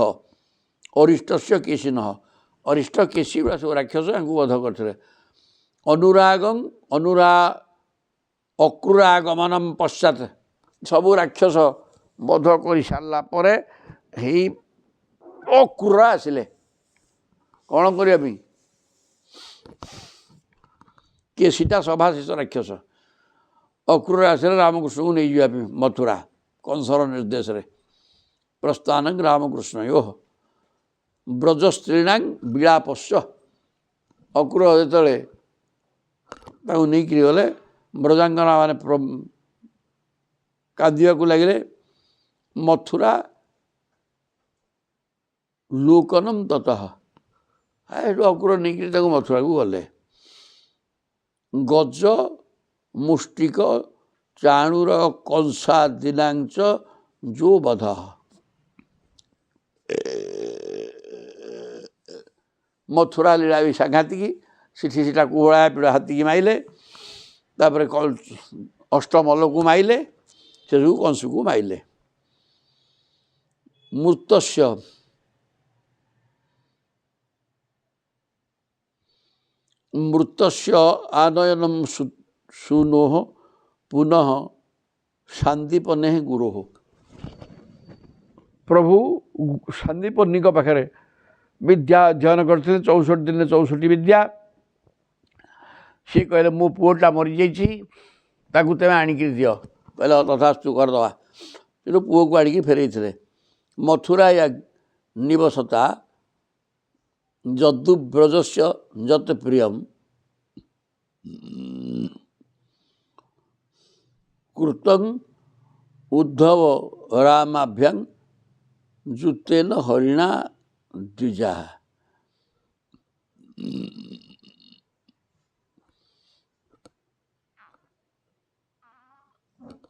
ଅରିଷ୍ଟସ୍ୟ କେଶିନଃ, ଅରିଷ୍ଟ କେଶୀ ଗୁଡ଼ା ସବୁ ରାକ୍ଷସ ୟାଙ୍କୁ ବଧ କରିଥିଲେ। ଅନୁରାଗଂ ଅକ୍ରୁରାଗମନମ୍ ପଶ୍ଚାତ୍, ସବୁ ରାକ୍ଷସ ବଧ କରି ସାରିଲା ପରେ ହେଇ ଅକ୍ରୁର ଆସିଲେ। କ'ଣ କରିବା ପାଇଁ? କେଶୀଟା ସଭାଶେଷ ରାକ୍ଷସ। ଅକ୍ରୁର ଆସିଲେ ରାମକୃଷ୍ଣଙ୍କୁ ନେଇଯିବା ପାଇଁ ମଥୁରା, କଂସର ନିର୍ଦ୍ଦେଶରେ। ପ୍ରସ୍ଥାନଂ ରାମକୃଷ୍ଣୟୋ ବ୍ରଜ ସ୍ତ୍ରୀଣାଂ ବିଳାପସ୍ୟ, ଅକ୍ରୁର ଯେତେବେଳେ ତାକୁ ନେଇକରି ଗଲେ, ବ୍ରଜାଙ୍ଗନା ମାନେ କାନ୍ଦିବାକୁ ଲାଗିଲେ। ମଥୁରା ଲୋକନମ୍ ତତଃ ଏଠୁ ଅକୁର ନେଇକିରି ତାକୁ ମଥୁରାକୁ ଗଲେ। ଗଜ ମୁଷ୍ଟିକ ଚାଣୁର କଂସା ଦିନାଞ୍ଚ ଯୋ ବଧ ମଥୁରା ଲୀଳା ବି ସାଂଘାତିକ। ସେଠି ସେଟା କୁହଳା ପିଢ଼ ହାତିକି ମାଇଲେ, ତାପରେ ଅଷ୍ଟମଲ୍ଲକୁ ମାଇଲେ, ସେଠୁ କଂସକୁ ମାଇଲେ। ମୃତସ୍ୟ ଆନୟନମ ସୁନୋହ ପୁନଃ ସାନ୍ଦୀପନେ ଗୁରୋହ। ପ୍ରଭୁ ସାନ୍ଦୀପନିଙ୍କ ପାଖରେ ବିଦ୍ୟା ଅଧ୍ୟୟନ କରିଥିଲେ 64 ଦିନରେ 64 ବିଦ୍ୟା। ସିଏ କହିଲେ ମୋ ପୁଅଟା ମରିଯାଇଛି, ତାକୁ ତୁମେ ଆଣିକିରି ଦିଅ। କହିଲେ ତଥାସ୍ତୁ କରିଦେବା। ସେଠୁ ପୁଅକୁ ଆଣିକି ଫେରେଇଥିଲେ। ମଥୁରା ନିବସତା ଯଦୁବ୍ରଜସ୍ୟ ଯତ୍ ପ୍ରିୟମ୍ କୃତଂ ଉଦ୍ଧବ ରାମାଭ୍ୟାଂ ଜୁତେନ ହରିଣା ଦ୍ୱିଜା।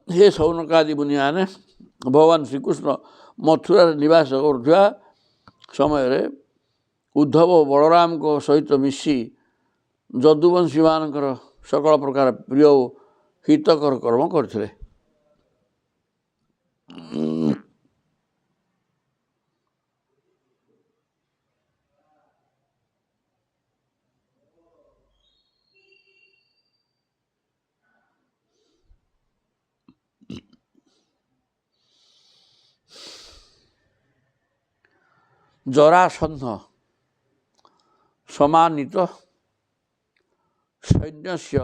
ହେ ସୌନକାଦି ମୁନିମାନେ, ଭଗବାନ ଶ୍ରୀକୃଷ୍ଣ ମଥୁରାରେ ନିବାସ କରୁଥିବା ସମୟରେ ଉଦ୍ଧବ ବଳରାମଙ୍କ ସହିତ ମିଶି ଯଦୁବଂଶୀମାନଙ୍କର ସକଳ ପ୍ରକାର ପ୍ରିୟ ଓ ହିତକର କର୍ମ କରିଥିଲେ। ଜରାସନ୍ଧ ସମାନିତ ସୈନ୍ୟସ୍ୟ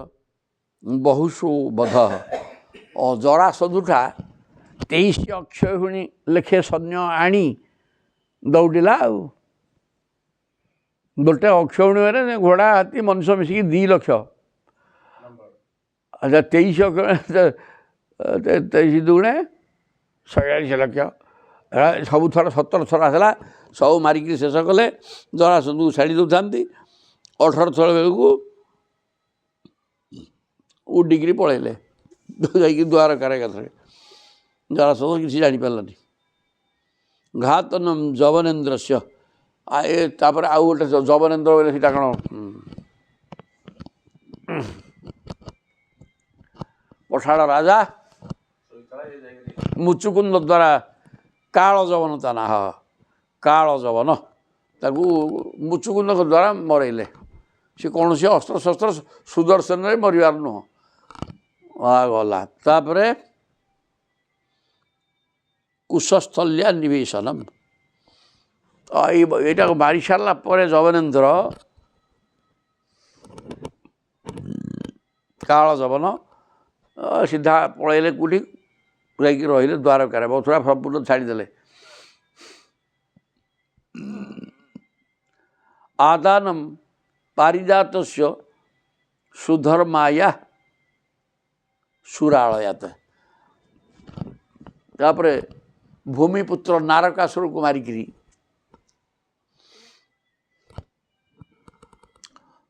ବହୁଷୁ ବଧ। ଜରାସନ୍ଧୁଟା 23 ଅକ୍ଷୟହୁଣି ଲେଖେ ସୈନ୍ୟ ଆଣି ଦୌଡ଼ିଲା। ଆଉ ଗୋଟେ ଅକ୍ଷୟହୁଣିରେ ଘୋଡ଼ା ହାତୀ ମଣିଷ ମିଶିକି 2 ଲକ୍ଷ। ଆଚ୍ଛା 23 ଦୁଗୁଣେ 140 ଲକ୍ଷ। ସବୁଥର 17 ଥର ଆସିଲା, ସବୁ ମାରିକିରି ଶେଷ କଲେ। ଜରାସନ୍ଧୁକୁ ଛାଡ଼ି ଦେଉଥାନ୍ତି। 18 ଥର ବେଳକୁ ଉଡ଼ିକିରି ପଳେଇଲେ, ଯାଇକି ଦ୍ୱାରକାରେ ଏକାଥରେ। ଜରାସନ୍ଧୁ କିଛି ଜାଣିପାରିଲାନି। ଘାତନମ୍ ଯବନେନ୍ଦ୍ରସ୍ୟ। ତାପରେ ଆଉ ଗୋଟେ ଯବନେନ୍ଦ୍ର ବୋଲେ ସେଇଟା କ'ଣ ପଠାଳ ରାଜା ମୁଚୁକୁନ୍ଦ ଦ୍ୱାରା କାଳ ଯବନ ତା ନାଁ, କାଳ ଯବନ, ତାକୁ ମୁଚୁକୁନ୍ଦଙ୍କ ଦ୍ୱାରା ମରେଇଲେ। ସେ କୌଣସି ଅସ୍ତ୍ରଶସ୍ତ୍ର ସୁଦର୍ଶନରେ ମରିବାର ନୁହଁ, ଗଲା। ତାପରେ କୁଶସ୍ଥଲ୍ୟା ନିବେଶନମ୍। ଏଇଟାକୁ ମାରି ସାରିଲା ପରେ ଯବନେନ୍ଦ୍ର କାଳ ଯବନ ସିଧା ପଳେଇଲେ କେଉଁଠି, ଯାଇକି ରହିଲେ ଦ୍ୱାରକାରେ। ମଥୁରା ସମ୍ପୂର୍ଣ୍ଣ ଛାଡ଼ିଦେଲେ। ଆଦାନମ୍ ପାରିଜାତସ୍ୟ ସୁଧର୍ମାୟା ସୁରାଳୟାତ। ତାପରେ ଭୂମିପୁତ୍ର ନାରକାସୁରକୁ ମାରିକିରି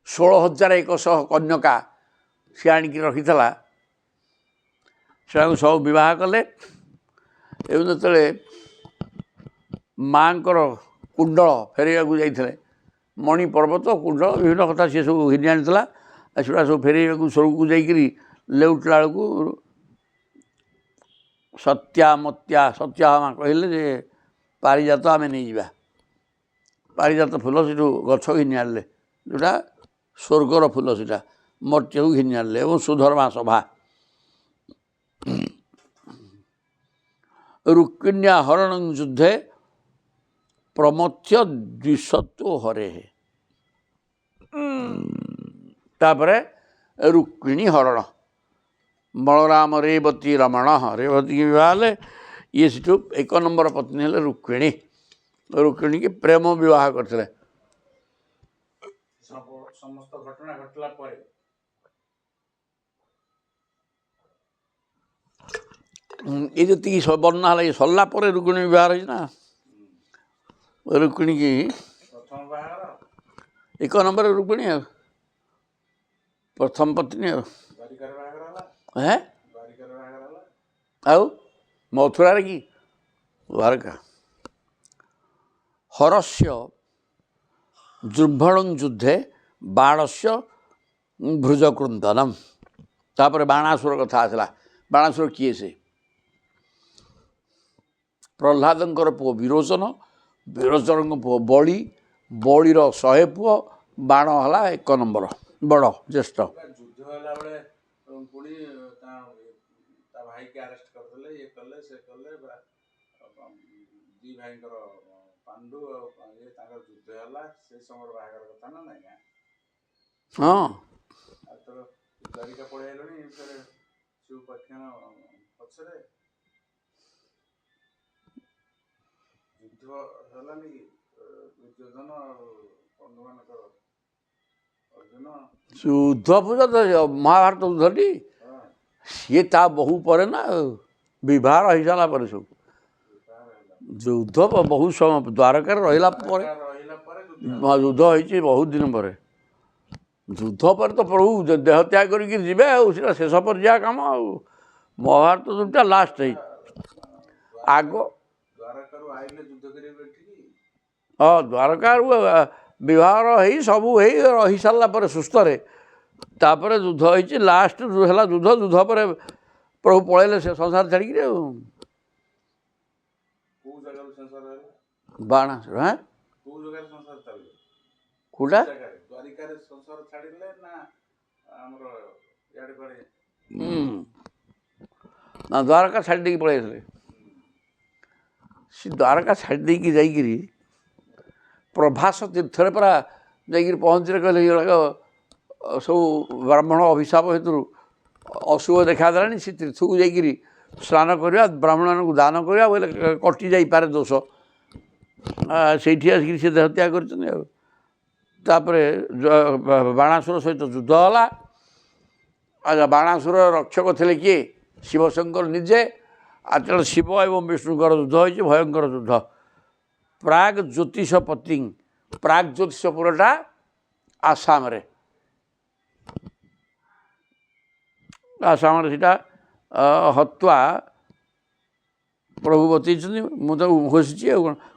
16,100 କନ୍ୟକା ସେ ଆଣିକି ରଖିଥିଲା, ସେଟାକୁ ସବୁ ବିବାହ କଲେ। ଏବଂ ଯେତେବେଳେ ମାଆଙ୍କର କୁଣ୍ଡଳ ଫେରାଇବାକୁ ଯାଇଥିଲେ, ମଣି ପର୍ବତ କୁଣ୍ଡଳ ବିଭିନ୍ନ କଥା ସିଏ ସବୁ ଘିନି ଆଣିଥିଲା। ସେଗୁଡ଼ା ସବୁ ଫେରାଇବାକୁ ସ୍ୱର୍ଗକୁ ଯାଇକିରି ଲେଉଟିଲା ବେଳକୁ ସତ୍ୟାମା କହିଲେ ଯେ ପାରିଜାତ ଆମେ ନେଇଯିବା। ପାରିଜାତ ଫୁଲ ସେଠୁ ଗଛ ଘିନି ଆଣିଲେ, ଯେଉଁଟା ସ୍ୱର୍ଗର ଫୁଲ, ସେଇଟା ମର୍ତ୍ତ୍ୟକୁ ଘିନି ଆଣିଲେ। ଏବଂ ସୁଧର୍ମା ସଭା ରୁକ୍ମିଣ୍ୟା ହରଣ ଯୁଦ୍ଧେ ପ୍ରମଥ୍ୟ ଦ୍ୱିଶତ୍ୱ ହରେ। ତାପରେ ରୁକ୍ମିଣୀ ହରଣ, ବଳରାମ ରେବତୀ ରମଣ, ରେବତୀକି ବିବାହ ହେଲେ। ଇଏ ସେଠୁ 1 ନମ୍ବର ପତ୍ନୀ ହେଲେ ରୁକ୍ମିଣୀ। ରୁକ୍ମିଣୀକି ପ୍ରେମ ବିବାହ କରିଥିଲେ। ସମସ୍ତ ଘଟଣା ଘଟିଲା ପରେ ଏ ଯେତିକି ବର୍ଣ୍ଣନା ହେଲା, ଏ ସରିଲା ପରେ ରୁକ୍ମିଣୀ ବିବାହ ହେଇଛି ନା। रुक्मिणी की एक नंबर रुक्मिणी प्रथम पत्नी है आउ मथुरा कि द्वारका हरस्य जुर्भण युद्धे बाणस्य भुजकृंदनम तापर बाणासुर कथा आसला बाणासुर किए से प्रह्लादंकर पुओ विरोचन विरोचन पुओ बड़ी बड़ीर 100 पुओ बाण हला 1 नंबर बड़ ज्येष्ठ हाँ युद्ध पूजा तो महाभारत युद्धटी सी ता बहु पर ना विवाह रही सारा पर सब युद्ध बहुत समय द्वारकार रहा युद्ध होती बहुत दिन पर युद्ध पर तो प्रभु देह त्याग करके जीवे शेष पर्याय कम महाभारत युद्धटा लास्ट है आग हाँ द्वारका विवाह हो सबू रही सारा पर सुस्थ तापर युद्ध होती लास्ट है युद्ध युद्ध पर प्रभु पलैले से संसार छाड़ी बाणासुर हाँ कौटा ना द्वारका छाड़ी पलि सी द्वारका छाड़ी जाकि प्रभास तीर्थरे परा जाकि पहुँचे कहले सब ब्राह्मण अभिशाप हेतु अशुभ देखादेला सी तीर्थ को जाकि स्नान करवा ब्राह्मण को दान करवा बोले कटि जापे दोष से देह त्याग कर बाणासुर सहित युद्ध है अच्छा बाणासुर रक्षक थे किए शिवशंकर निजे आचरण शिव एवं विष्णुकर युद्ध हो भयंकर युद्ध प्राग ज्योतिषपति प्राग ज्योतिषपुरटा आसाम सीटा हत्वा प्रभु बतई मुझे घोषी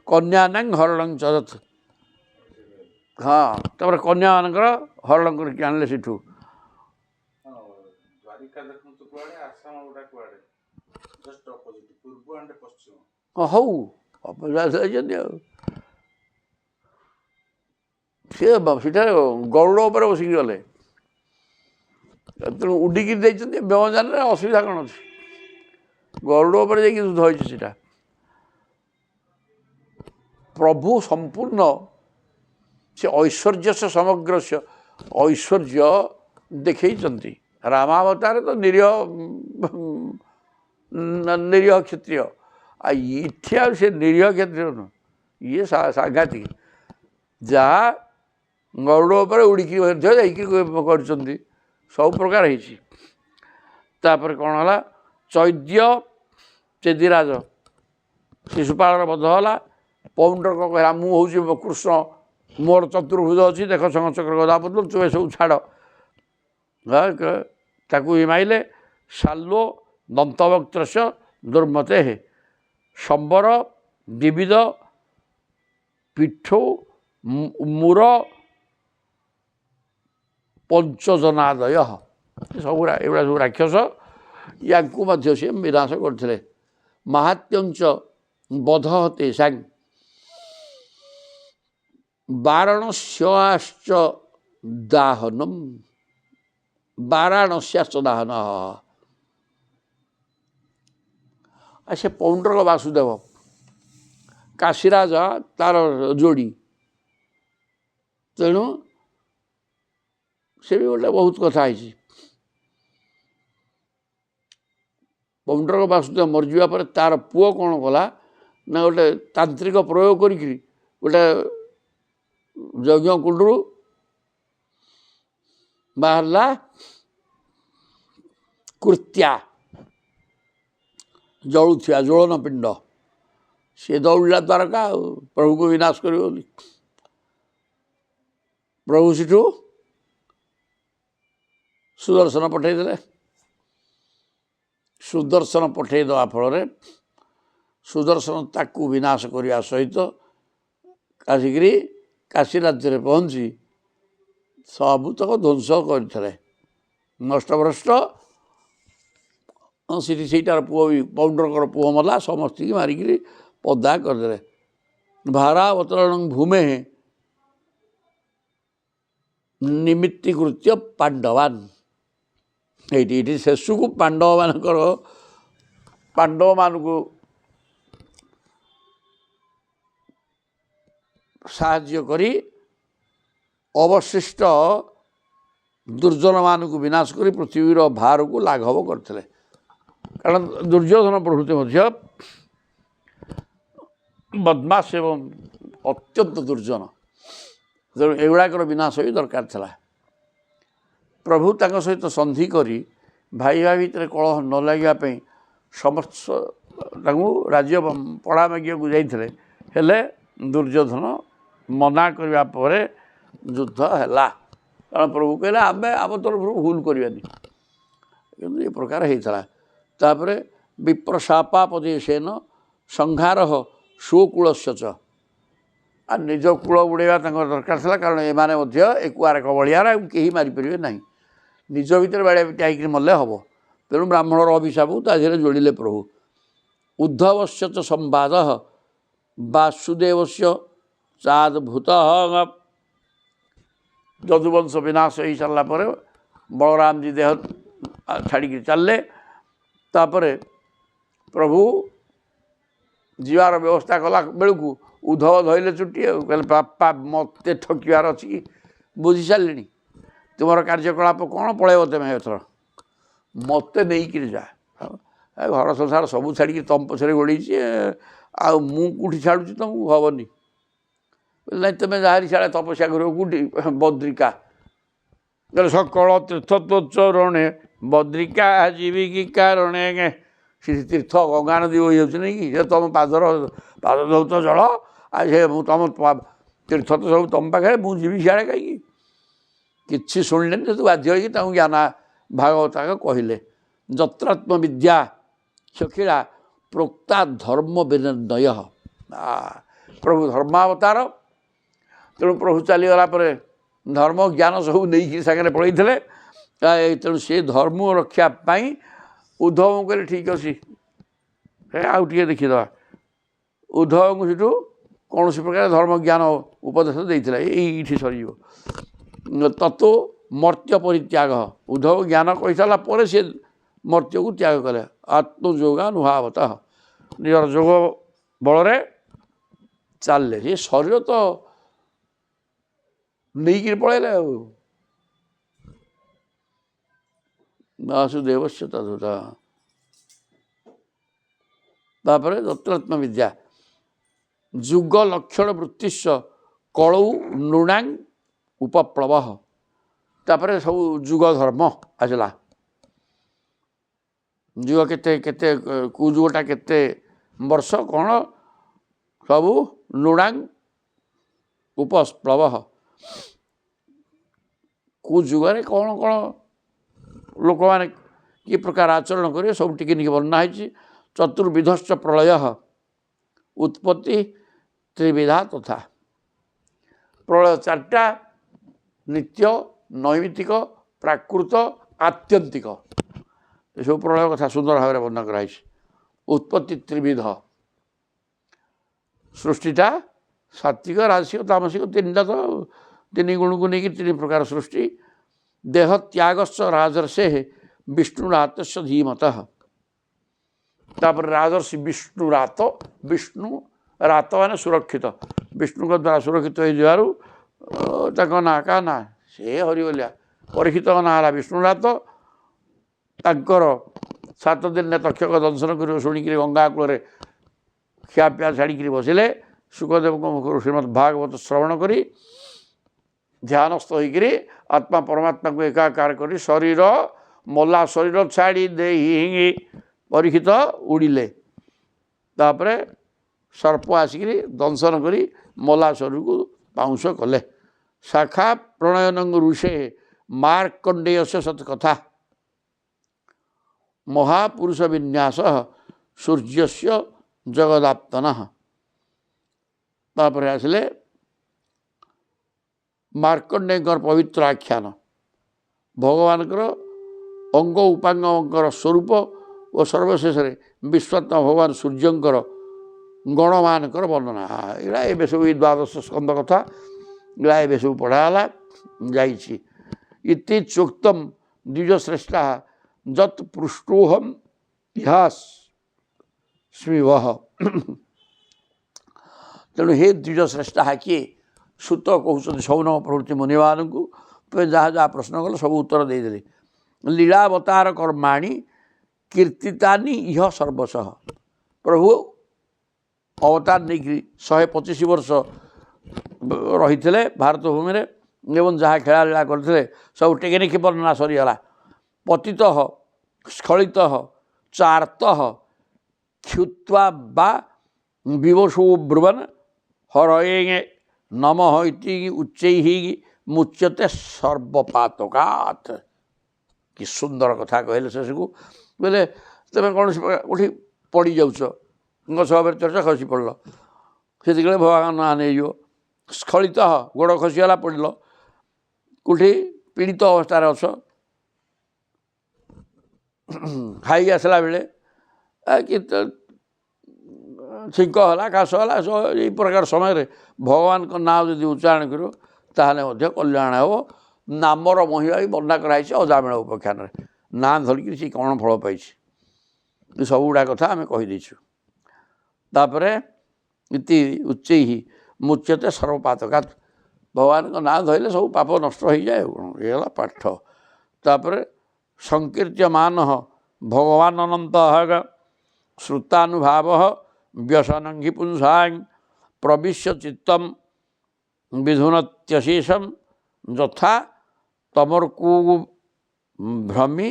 कन्या हरण चरत हाँ तब कन्या मानकर हरण करके आनले सेठू हौ सीटा गरुड़ पर बसिक गले तेणु उडिकी व्यवधान असुविधा कौन अच्छे गरुड़ पर जा युद्ध होता प्रभु संपूर्ण से ऐश्वर्य से समग्र से ऐश्वर्य देखई रामावतार तो निरीह निरीह क्षत्रिय इठिया से निरीह क्षत्रिय न ये सांघातिक जहाँ गरुड़ पर उड़िकी कर सब प्रकार होपर कौन है चैद्य चेदिराज शिशुपाल बधला पौंड्रक कहला मुझे कृष्ण मोर चतुर्भुज अच्छी देख चक्र गदा बदल तुम सब छाड़ ताकू हिमाइले शाल्व दंतवक्त्रश दुर्मते शंबर विविध पीठो मूर पंचजनादय सब एगुड़ा सब राक्षस या सी विनाश करते महात्यंच बध तेषा वाराणस्याश्च दाहनम वाराणस्याश्च दाहन से पौंड्रक वासुदेव काशीराज तार जोड़ी तेणु से भी गोटे बहुत कथा है पौंड्रक वासुदेव मरीजा पर तार पुओ कौन कला ना गोटे तांत्रिक प्रयोग करी गोटे यज्ञ कुंडू बाहरला कृत्या जलुथिया ज्वलन पिंड ସେ ଦୌଡ଼ିଲା ଦ୍ୱାରକା ଆଉ ପ୍ରଭୁକୁ ବିନାଶ କରିବ ବୋଲି। ପ୍ରଭୁ ସେଠୁ ସୁଦର୍ଶନ ପଠାଇଦେଲେ। ସୁଦର୍ଶନ ପଠାଇ ଦେବା ଫଳରେ ସୁଦର୍ଶନ ତାକୁ ବିନାଶ କରିବା ସହିତ ଆସିକିରି କାଶୀ ରାଜ୍ୟରେ ପହଞ୍ଚି ସବୁତକ ଧ୍ୱଂସ କରିଥିଲେ। ନଷ୍ଟଭ୍ରଷ୍ଟ ସେଠି ସେଇଟାର ପୁଅ ବି ପୌଣ୍ଡରଙ୍କର ପୁଅ ମଲା, ସମସ୍ତଙ୍କୁ ମାରିକିରି ପଦା କରିଦେଲେ। ଭାରାବତରଣ ଭୂମେ ନିମିତ୍ତୀକୃତ୍ୟ ପାଣ୍ଡବାନ। ଏଇଠି ଶେଷକୁ ପାଣ୍ଡବମାନଙ୍କୁ ସାହାଯ୍ୟ କରି ଅବଶିଷ୍ଟ ଦୁର୍ଜନମାନଙ୍କୁ ବିନାଶ କରି ପୃଥିବୀର ଭାରକୁ ଲାଘବ କରିଥିଲେ। କାରଣ ଦୁର୍ଯ୍ୟୋଧନ ପ୍ରଭୃତି ମଧ୍ୟ ବଦମାସ ଏବଂ ଅତ୍ୟନ୍ତ ଦୁର୍ଜନ, ତେଣୁ ଏଗୁଡ଼ାକର ବିନାଶ ବି ଦରକାର ଥିଲା। ପ୍ରଭୁ ତାଙ୍କ ସହିତ ସନ୍ଧି କରି ଭାଇ ଭାଇ ଭିତରେ କଳହ ନ ଲାଗିବା ପାଇଁ ସମସ୍ତ ତାଙ୍କୁ ରାଜ୍ୟ ପଡ଼ା ମାଗିବାକୁ ଯାଇଥିଲେ, ହେଲେ ଦୁର୍ଯ୍ୟୋଧନ ମନା କରିବା ପରେ ଯୁଦ୍ଧ ହେଲା। କାରଣ ପ୍ରଭୁ କହିଲେ ଆମେ ଆମ ତରଫରୁ ଭୁଲ କରିବାନି, କିନ୍ତୁ ଏ ପ୍ରକାର ହେଇଥିଲା। ତାପରେ ବିପ୍ରଶାପାପଦେଶେନ ସଂହାର ସ୍ୱକୂଳସ୍ୟ ଚ। ଆଉ ନିଜ କୂଳ ବୁଡ଼େଇବା ତାଙ୍କର ଦରକାର ଥିଲା, କାରଣ ଏମାନେ ମଧ୍ୟ ଏକୁଆରକ ବଳିଆର ଆଉ କେହି ମାରିପାରିବେ ନାହିଁ। ନିଜ ଭିତରେ ବାଡ଼ିଆ ପିଟା ହେଇକିରି ମଲେ ହେବ। ତେଣୁ ବ୍ରାହ୍ମଣର ଅଭିଶାପକୁ ତା ଦେହରେ ଯୋଡ଼ିଲେ ପ୍ରଭୁ। ଉଦ୍ଧବସ୍ୟ ଚ ସମ୍ବାଦ ବାସୁଦେବସ୍ୟ ଚାଦଭୂତ। ଯଦୁବଂଶ ବିନାଶ ହେଇସାରିଲା ପରେ ବଳରାମଜୀ ଦେହ ଛାଡ଼ିକିରି ଚାଲିଲେ। ତାପରେ ପ୍ରଭୁ ଯିବାର ବ୍ୟବସ୍ଥା କଲା ବେଳକୁ ଉଦ୍ଧବ ଧଇଲେ ଚୁଟି ଆଉ କହିଲେ ବାପା ମୋତେ ଠକିବାର ଅଛି କି? ବୁଝି ସାରିଲିଣି ତୁମର କାର୍ଯ୍ୟକଳାପ କ'ଣ, ପଳେଇବ ତୁମେ ଏଥର, ମୋତେ ନେଇକିରି ଯା। ଘର ସଂସାର ସବୁ ଛାଡ଼ିକି ତମ ପଛରେ ଗୋଡ଼େଇଛି, ଆଉ ମୁଁ କେଉଁଠି ଛାଡ଼ୁଛି ତୁମକୁ, ହେବନି। ନାଇଁ ତୁମେ ଯାହାରି ସିଆଡ଼େ ତପସ୍ୟା କରିବ କେଉଁଠି? ବଦ୍ରିକା। କହିଲେ ସକଳ ତୀର୍ଥ ଚରଣେ ବଦ୍ରିକା ଯିବି କି କାରଣେ। ସେ ତୀର୍ଥ ଗଙ୍ଗା ନଦୀ ବହି ଯାଉଛି ନାଇଁ କି, ସେ ତୁମ ପାଦ ଧୌତ ଜଳ, ଆଉ ସେ ମୁଁ ତୁମ ତୀର୍ଥ ତ ସବୁ ତୁମ ପାଖରେ, ମୁଁ ଯିବି ସିଆଡ଼େ କାହିଁକି? କିଛି ଶୁଣିଲେନି, ସେ ବାଧ୍ୟ ହୋଇକି ତାଙ୍କୁ ଜ୍ଞାନ ଭାଗବତାକ କହିଲେ। ଯତ୍ରାତ୍ମ ବିଦ୍ୟା ସଖିଳା ପ୍ରୋକ୍ତା ଧର୍ମ ବିନିର୍ଣ୍ଣୟ। ପ୍ରଭୁ ଧର୍ମାବତାର, ତେଣୁ ପ୍ରଭୁ ଚାଲିଗଲା ପରେ ଧର୍ମ ଜ୍ଞାନ ସବୁ ନେଇକି ସାଙ୍ଗରେ ପଳେଇଥିଲେ। ତେଣୁ ସେ ଧର୍ମ ରକ୍ଷା ପାଇଁ ଉଦ୍ଧବଙ୍କୁ କହିଲେ ଠିକ୍ ଅଛି, ଆଉ ଟିକେ ଦେଖିଦେବା। ଉଦ୍ଧବଙ୍କୁ ସେଠୁ କୌଣସି ପ୍ରକାର ଧର୍ମ ଜ୍ଞାନ ଉପଦେଶ ଦେଇଥିଲା, ଏଇଠି ସରିଯିବ। ତତ୍ତ୍ୱ ମର୍ତ୍ତ୍ୟ ପରିତ୍ୟାଗ। ଉଦ୍ଧବ ଜ୍ଞାନ କହିସାରିଲା ପରେ ସେ ମର୍ତ୍ତ୍ୟକୁ ତ୍ୟାଗ କଲେ। ଆତ୍ମଯୋଗାନୁଭାବତଃ, ନିଜର ଯୋଗ ବଳରେ ଚାଲିଲେ। ସେ ଶରୀର ତ ନେଇକିରି ପଳେଇଲେ ଆଉ। ବାସୁଦେବସ୍ୟ ତଦ୍ଭୂତ। ତାପରେ ଯତ୍ରାତ୍ମ ବିଦ୍ୟା ଯୁଗ ଲକ୍ଷଣ ବୃତ୍ତିସ୍ୟ କଳଉ ନୃଣାଂ ଉପପ୍ଳବ। ତାପରେ ସବୁ ଯୁଗ ଧର୍ମ ଆସିଲା। ଯୁଗ କେତେ କେତେ କେଉଁ ଯୁଗଟା କେତେ ବର୍ଷ କ'ଣ ସବୁ ନୃଣାଂ ଉପପ୍ଳବ। କେଉଁ ଯୁଗରେ କ'ଣ କ'ଣ ଲୋକମାନେ କି ପ୍ରକାର ଆଚରଣ କରିବେ ସବୁ ଟିକେ ଟିକେ ବର୍ଣ୍ଣନା ହେଇଛି। ଚତୁର୍ବିଧଶ୍ଚ ପ୍ରଳୟ ଉତ୍ପତ୍ତି ତ୍ରିବିଧା ତଥା। ପ୍ରଳୟ ଚାରିଟା, ନିତ୍ୟ, ନୈମିତିକ, ପ୍ରାକୃତ, ଆତ୍ୟନ୍ତିକ। ଏସବୁ ପ୍ରଳୟ କଥା ସୁନ୍ଦର ଭାବରେ ବର୍ଣ୍ଣନା କରାଯାଇଛି। ଉତ୍ପତ୍ତି ତ୍ରିବିଧ, ସୃଷ୍ଟିଟା ସାତ୍ଵିକ, ରାଜସିକ, ତାମସିକ, ତିନିଟା ତ ତିନି ଗୁଣକୁ ନେଇକି ତିନି ପ୍ରକାର ସୃଷ୍ଟି। ଦେହ ତ୍ୟାଗସ୍ୟ ରାଜର୍ଷେ ବିଷ୍ଣୁରାତସ୍ୟ ଧୀମତଃ। ତାପରେ ରାଜର୍ଷି ବିଷ୍ଣୁରାତ, ବିଷ୍ଣୁ ରାତ ମାନେ ସୁରକ୍ଷିତ, ବିଷ୍ଣୁଙ୍କ ଦ୍ୱାରା ସୁରକ୍ଷିତ ହେଇଯିବାରୁ ତାଙ୍କ ନାଁ କାହା ନାଁ, ସେ ହରିବଲିଆ ପରୀକ୍ଷିତଙ୍କ ନାଁ ହେଲା ବିଷ୍ଣୁରାତ। ତାଙ୍କର 7 ଦିନରେ ତକ୍ଷକ ଦଂଶନ କରିବ ଶୁଣିକିରି ଗଙ୍ଗା କୂଳରେ ଖିଆପିଆ ଛାଡ଼ିକିରି ବସିଲେ। ଶୁକଦେବଙ୍କ ମୁଖରୁ ଶ୍ରୀମଦ୍ ଭାଗବତ ଶ୍ରବଣ କରି ଧ୍ୟାନସ୍ଥ ହୋଇକିରି ଆତ୍ମା ପରମାତ୍ମାକୁ ଏକାକାର କରି ଶରୀର ମଲା ଶରୀର ଛାଡ଼ି ଦେଇ ପରୀକ୍ଷିତ ଉଡ଼ିଲେ। ତାପରେ ସର୍ପ ଆସିକିରି ଦଂଶନ କରି ମଲା ଶରୀରକୁ ପାଉଁଶ କଲେ। ଶାଖା ପ୍ରଣୟନ ଋଷେ ମାର୍କଣ୍ଡେୟସ୍ୟ ସତ୍କଥା ମହାପୁରୁଷ ବିନ୍ୟାସ ସୂର୍ଯ୍ୟସ୍ୟ ଜଗଦାପ୍ତନ। ତାପରେ ଆସିଲେ ମାର୍କଣ୍ଡେୟଙ୍କର ପବିତ୍ର ଆଖ୍ୟାନ, ଭଗବାନଙ୍କର ଅଙ୍ଗ ଉପାଙ୍ଗଙ୍କର ସ୍ୱରୂପ ଓ ସର୍ବଶେଷରେ ବିଶ୍ୱାତ୍ମା ଭଗବାନ ସୂର୍ଯ୍ୟଙ୍କର ଗଣମାନଙ୍କର ବର୍ଣ୍ଣନା। ଏଇଟା ଏବେ ସବୁ ଏଇ ଦ୍ୱାଦଶ ସ୍କନ୍ଦ କଥା ଏଇଟା ଏବେ ସବୁ ପଢ଼ା ହେଲା ଯାଇଛି। ଇତି ଚୋକ୍ତମ୍ ଦ୍ୱିଜଶ୍ରେଷ୍ଠା ଯତ୍ ପୃଷ୍ଟୋହମ୍ ଇହାସ ସ୍ମିବହ। ତେଣୁ ହେ ଦ୍ୱିଜଶ୍ରେଷ୍ଠା କିଏ? ସୁତ କହୁଛନ୍ତି ସୌନ ପ୍ରଭୃତି ମୁନିମାନଙ୍କୁ, ତୁମେ ଯାହା ଯାହା ପ୍ରଶ୍ନ କଲ ସବୁ ଉତ୍ତର ଦେଇଦେଲି। ଲୀଳାବତାର କର୍ମାଣି କୀର୍ତ୍ତିତାନି ଇହ ସର୍ବଶଃ। ପ୍ରଭୁ ଅବତାର ନେଇକରି 125 ବର୍ଷ ରହିଥିଲେ ଭାରତ ଭୂମିରେ ଏବଂ ଯାହା ଖେଳାଲୀଳା କରିଥିଲେ ସବୁ ଟେକେନିକି ବର୍ଣ୍ଣନା ସରିଗଲା। ପତିତ ସ୍ଖଳିତ ଚାର୍ତ କ୍ଷୁତ୍ୱା ବା ବିବଶୁ ବ୍ରୁବନ୍ ହରୟେ ନମଃ ଇତି ଉଚ୍ଚୈଃ ମୁଚ୍ୟତେ ସର୍ବପାତକାତ୍। କି ସୁନ୍ଦର କଥା କହିଲେ ଶେଷକୁ। ବୋଇଲେ ତୁମେ କୌଣସି କେଉଁଠି ପଡ଼ିଯାଉଛ, ଗଛ ଭାବରେ ଚର୍ଚ୍ଚା ଖସି ପଡ଼ିଲ, ସେତିକିବେଳେ ଭଗବାନ ନାଁ ନେଇଯିବ। ସ୍ଖଳିତ ଗୋଡ଼ ଖସିଗଲା ପଡ଼ିଲ, କେଉଁଠି ପୀଡ଼ିତ ଅବସ୍ଥାରେ ଅଛ, ଖାଇ ଆସିଲା ବେଳେ କି ଛିଙ୍କ ହେଲା, କାଶ ହେଲା, ଏଇ ପ୍ରକାର ସମୟରେ ଭଗବାନଙ୍କ ନାଁ ଯଦି ଉଚ୍ଚାରଣ କରିବ ତାହେଲେ ମଧ୍ୟ କଲ୍ୟାଣ ହେବ। ନାମର ମହିମା ବି ବର୍ଣ୍ଣନା କରାଯାଇଛି ଅଜାମିଳ ଉପାଖ୍ୟାନରେ। ନାଁ ଧରିକିରି ସେ କ'ଣ ଫଳ ପାଇଛି, ସବୁଗୁଡ଼ା କଥା ଆମେ କହିଦେଇଛୁ। ତାପରେ ଇତି ଉଚ୍ଚୈଃ ମୁଚ୍ୟତେ ସର୍ବପାତକାତ୍। ଭଗବାନଙ୍କ ନାଁ ଧରିଲେ ସବୁ ପାପ ନଷ୍ଟ ହୋଇଯାଏ। ଏ ହେଲା ପାଠ। ତାପରେ ସଂକୀର୍ତ୍ୟମାନ ଭଗବାନ ଅନନ୍ତ ଶ୍ରୁତାନୁଭାବ ବ୍ୟସନଙ୍ଗି ପୁଂସାଂ ପ୍ରବିଶ୍ୟ ଚିତ୍ତମ୍ ବିଧୁନତ୍ୟଶେଷମ୍ ଯଥା ତମର୍କୁ ଭ୍ରମି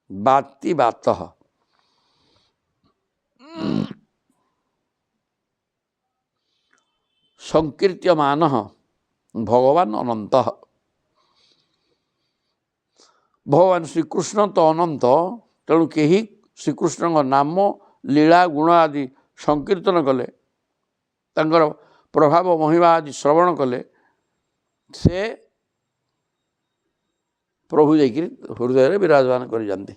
ବାତି ବାତଃ। ସଂକୀର୍ତ୍ୟମାନ ଭଗବାନ ଅନନ୍ତ। ଭଗବାନ ଶ୍ରୀକୃଷ୍ଣ ତ ଅନନ୍ତ, ତେଣୁ କେହି ଶ୍ରୀକୃଷ୍ଣଙ୍କ ନାମ ଲୀଳା ଗୁଣ ଆଦି ସଂକୀର୍ତ୍ତନ କଲେ, ତାଙ୍କର ପ୍ରଭାବ ମହିମା ଆଦି ଶ୍ରବଣ କଲେ, ସେ ପ୍ରଭୁ ଯାଇକିରି ହୃଦୟରେ ବିରାଜମାନ କରିଯାଆନ୍ତି।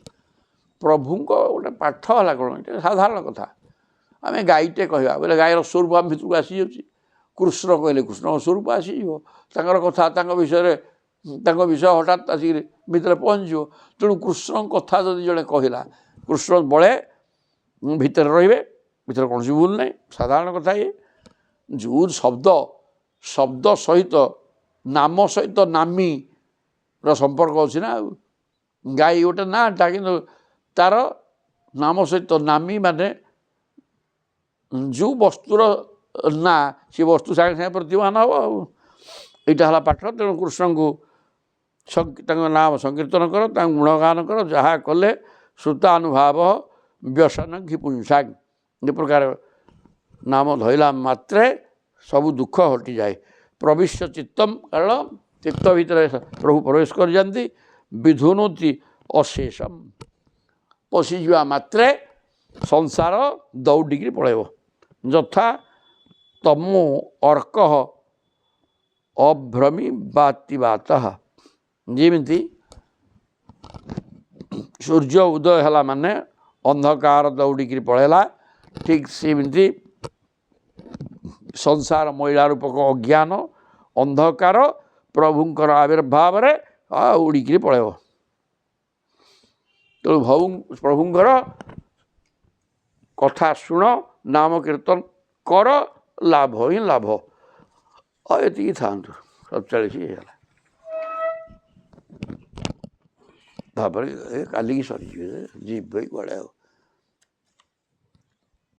ପ୍ରଭୁଙ୍କ ଗୋଟେ ପାଠ ହେଲା କ'ଣ, ଏଇଟା ସାଧାରଣ କଥା। ଆମେ ଗାଈଟେ କହିବା ବୋଇଲେ ଗାଈର ସ୍ୱରୂପ ଆମ ଭିତରକୁ ଆସିଯାଉଛି। କୃଷ୍ଣ କହିଲେ କୃଷ୍ଣଙ୍କ ସ୍ୱରୂପ ଆସିଯିବ। ତାଙ୍କର କଥା, ତାଙ୍କ ବିଷୟରେ, ତାଙ୍କ ବିଷୟ ହଠାତ୍ ଆସିକିରି ଭିତରେ ପହଞ୍ଚିଯିବ। ତେଣୁ କୃଷ୍ଣଙ୍କ କଥା ଯଦି ଜଣେ କହିଲା, କୃଷ୍ଣ ବଳେ ଭିତରେ ରହିବେ, ଭିତରେ କୌଣସି ଭୁଲ ନାହିଁ, ସାଧାରଣ କଥା। ଇଏ ଯେଉଁ ଶବ୍ଦ ସହିତ ନାମ ସହିତ ନାମୀର ସମ୍ପର୍କ ଅଛି ନା। ଆଉ ଗାଈ ଗୋଟେ ନାଁଟା, କିନ୍ତୁ ତାର ନାମ ସହିତ ନାମୀ ମାନେ ଯେଉଁ ବସ୍ତୁର ନାଁ ସେ ବସ୍ତୁ ସାଙ୍ଗେ ସାଙ୍ଗେ ପ୍ରତିମାନ ହେବ। ଆଉ ଏଇଟା ହେଲା ପାଠ। ତେଣୁ କୃଷ୍ଣଙ୍କୁ ତାଙ୍କ ନାମ ସଂକୀର୍ତ୍ତନ କର, ତାଙ୍କ ଗୁଣଗାନ କର, ଯାହା କଲେ ଶ୍ରୁତାନୁଭାବ ବ୍ୟସନଙ୍ଗି ପୁଂସାଂ। ଏ ପ୍ରକାର ନାମ ଧଇଲା ମାତ୍ରେ ସବୁ ଦୁଃଖ ହଟିଯାଏ। ପ୍ରବିଶ୍ୟ ଚିତ୍ତମ୍, କାରଣ ଚିତ୍ତ ଭିତରେ ପ୍ରଭୁ ପ୍ରବେଶ କରିଯାଆନ୍ତି। ବିଧୁନୋତି ଅଶେଷମ୍, ପଶିଯିବା ମାତ୍ରେ ସଂସାର ଦୌଡ଼ିକିରି ପଳାଇବ। ଯଥା ତମୋ ଅର୍କ ଅଭ୍ରମି ବାତି ବାତଃ। ଯେମିତି ସୂର୍ଯ୍ୟ ଉଦୟ ହେଲା ମାନେ ଅନ୍ଧକାର ଦୌଡ଼ିକିରି ପଳେଇଲା, ଠିକ୍ ସେମିତି ସଂସାର ମଇଳା ରୂପକ ଅଜ୍ଞାନ ଅନ୍ଧକାର ପ୍ରଭୁଙ୍କର ଆବିର୍ଭାବରେ ଉଡ଼ିକିରି ପଳେଇବ। ତେଣୁ ପ୍ରଭୁଙ୍କର କଥା ଶୁଣ, ନାମ କୀର୍ତ୍ତନ କର, ଲାଭ ହିଁ ଲାଭ। ଏତିକି ଥାନ୍ତୁ। 47 ହେଇଗଲା। ତାପରେ କାଲିକି ସରିଯିବେ, ଯିବେ କୁଆଡ଼େ ଆଉ।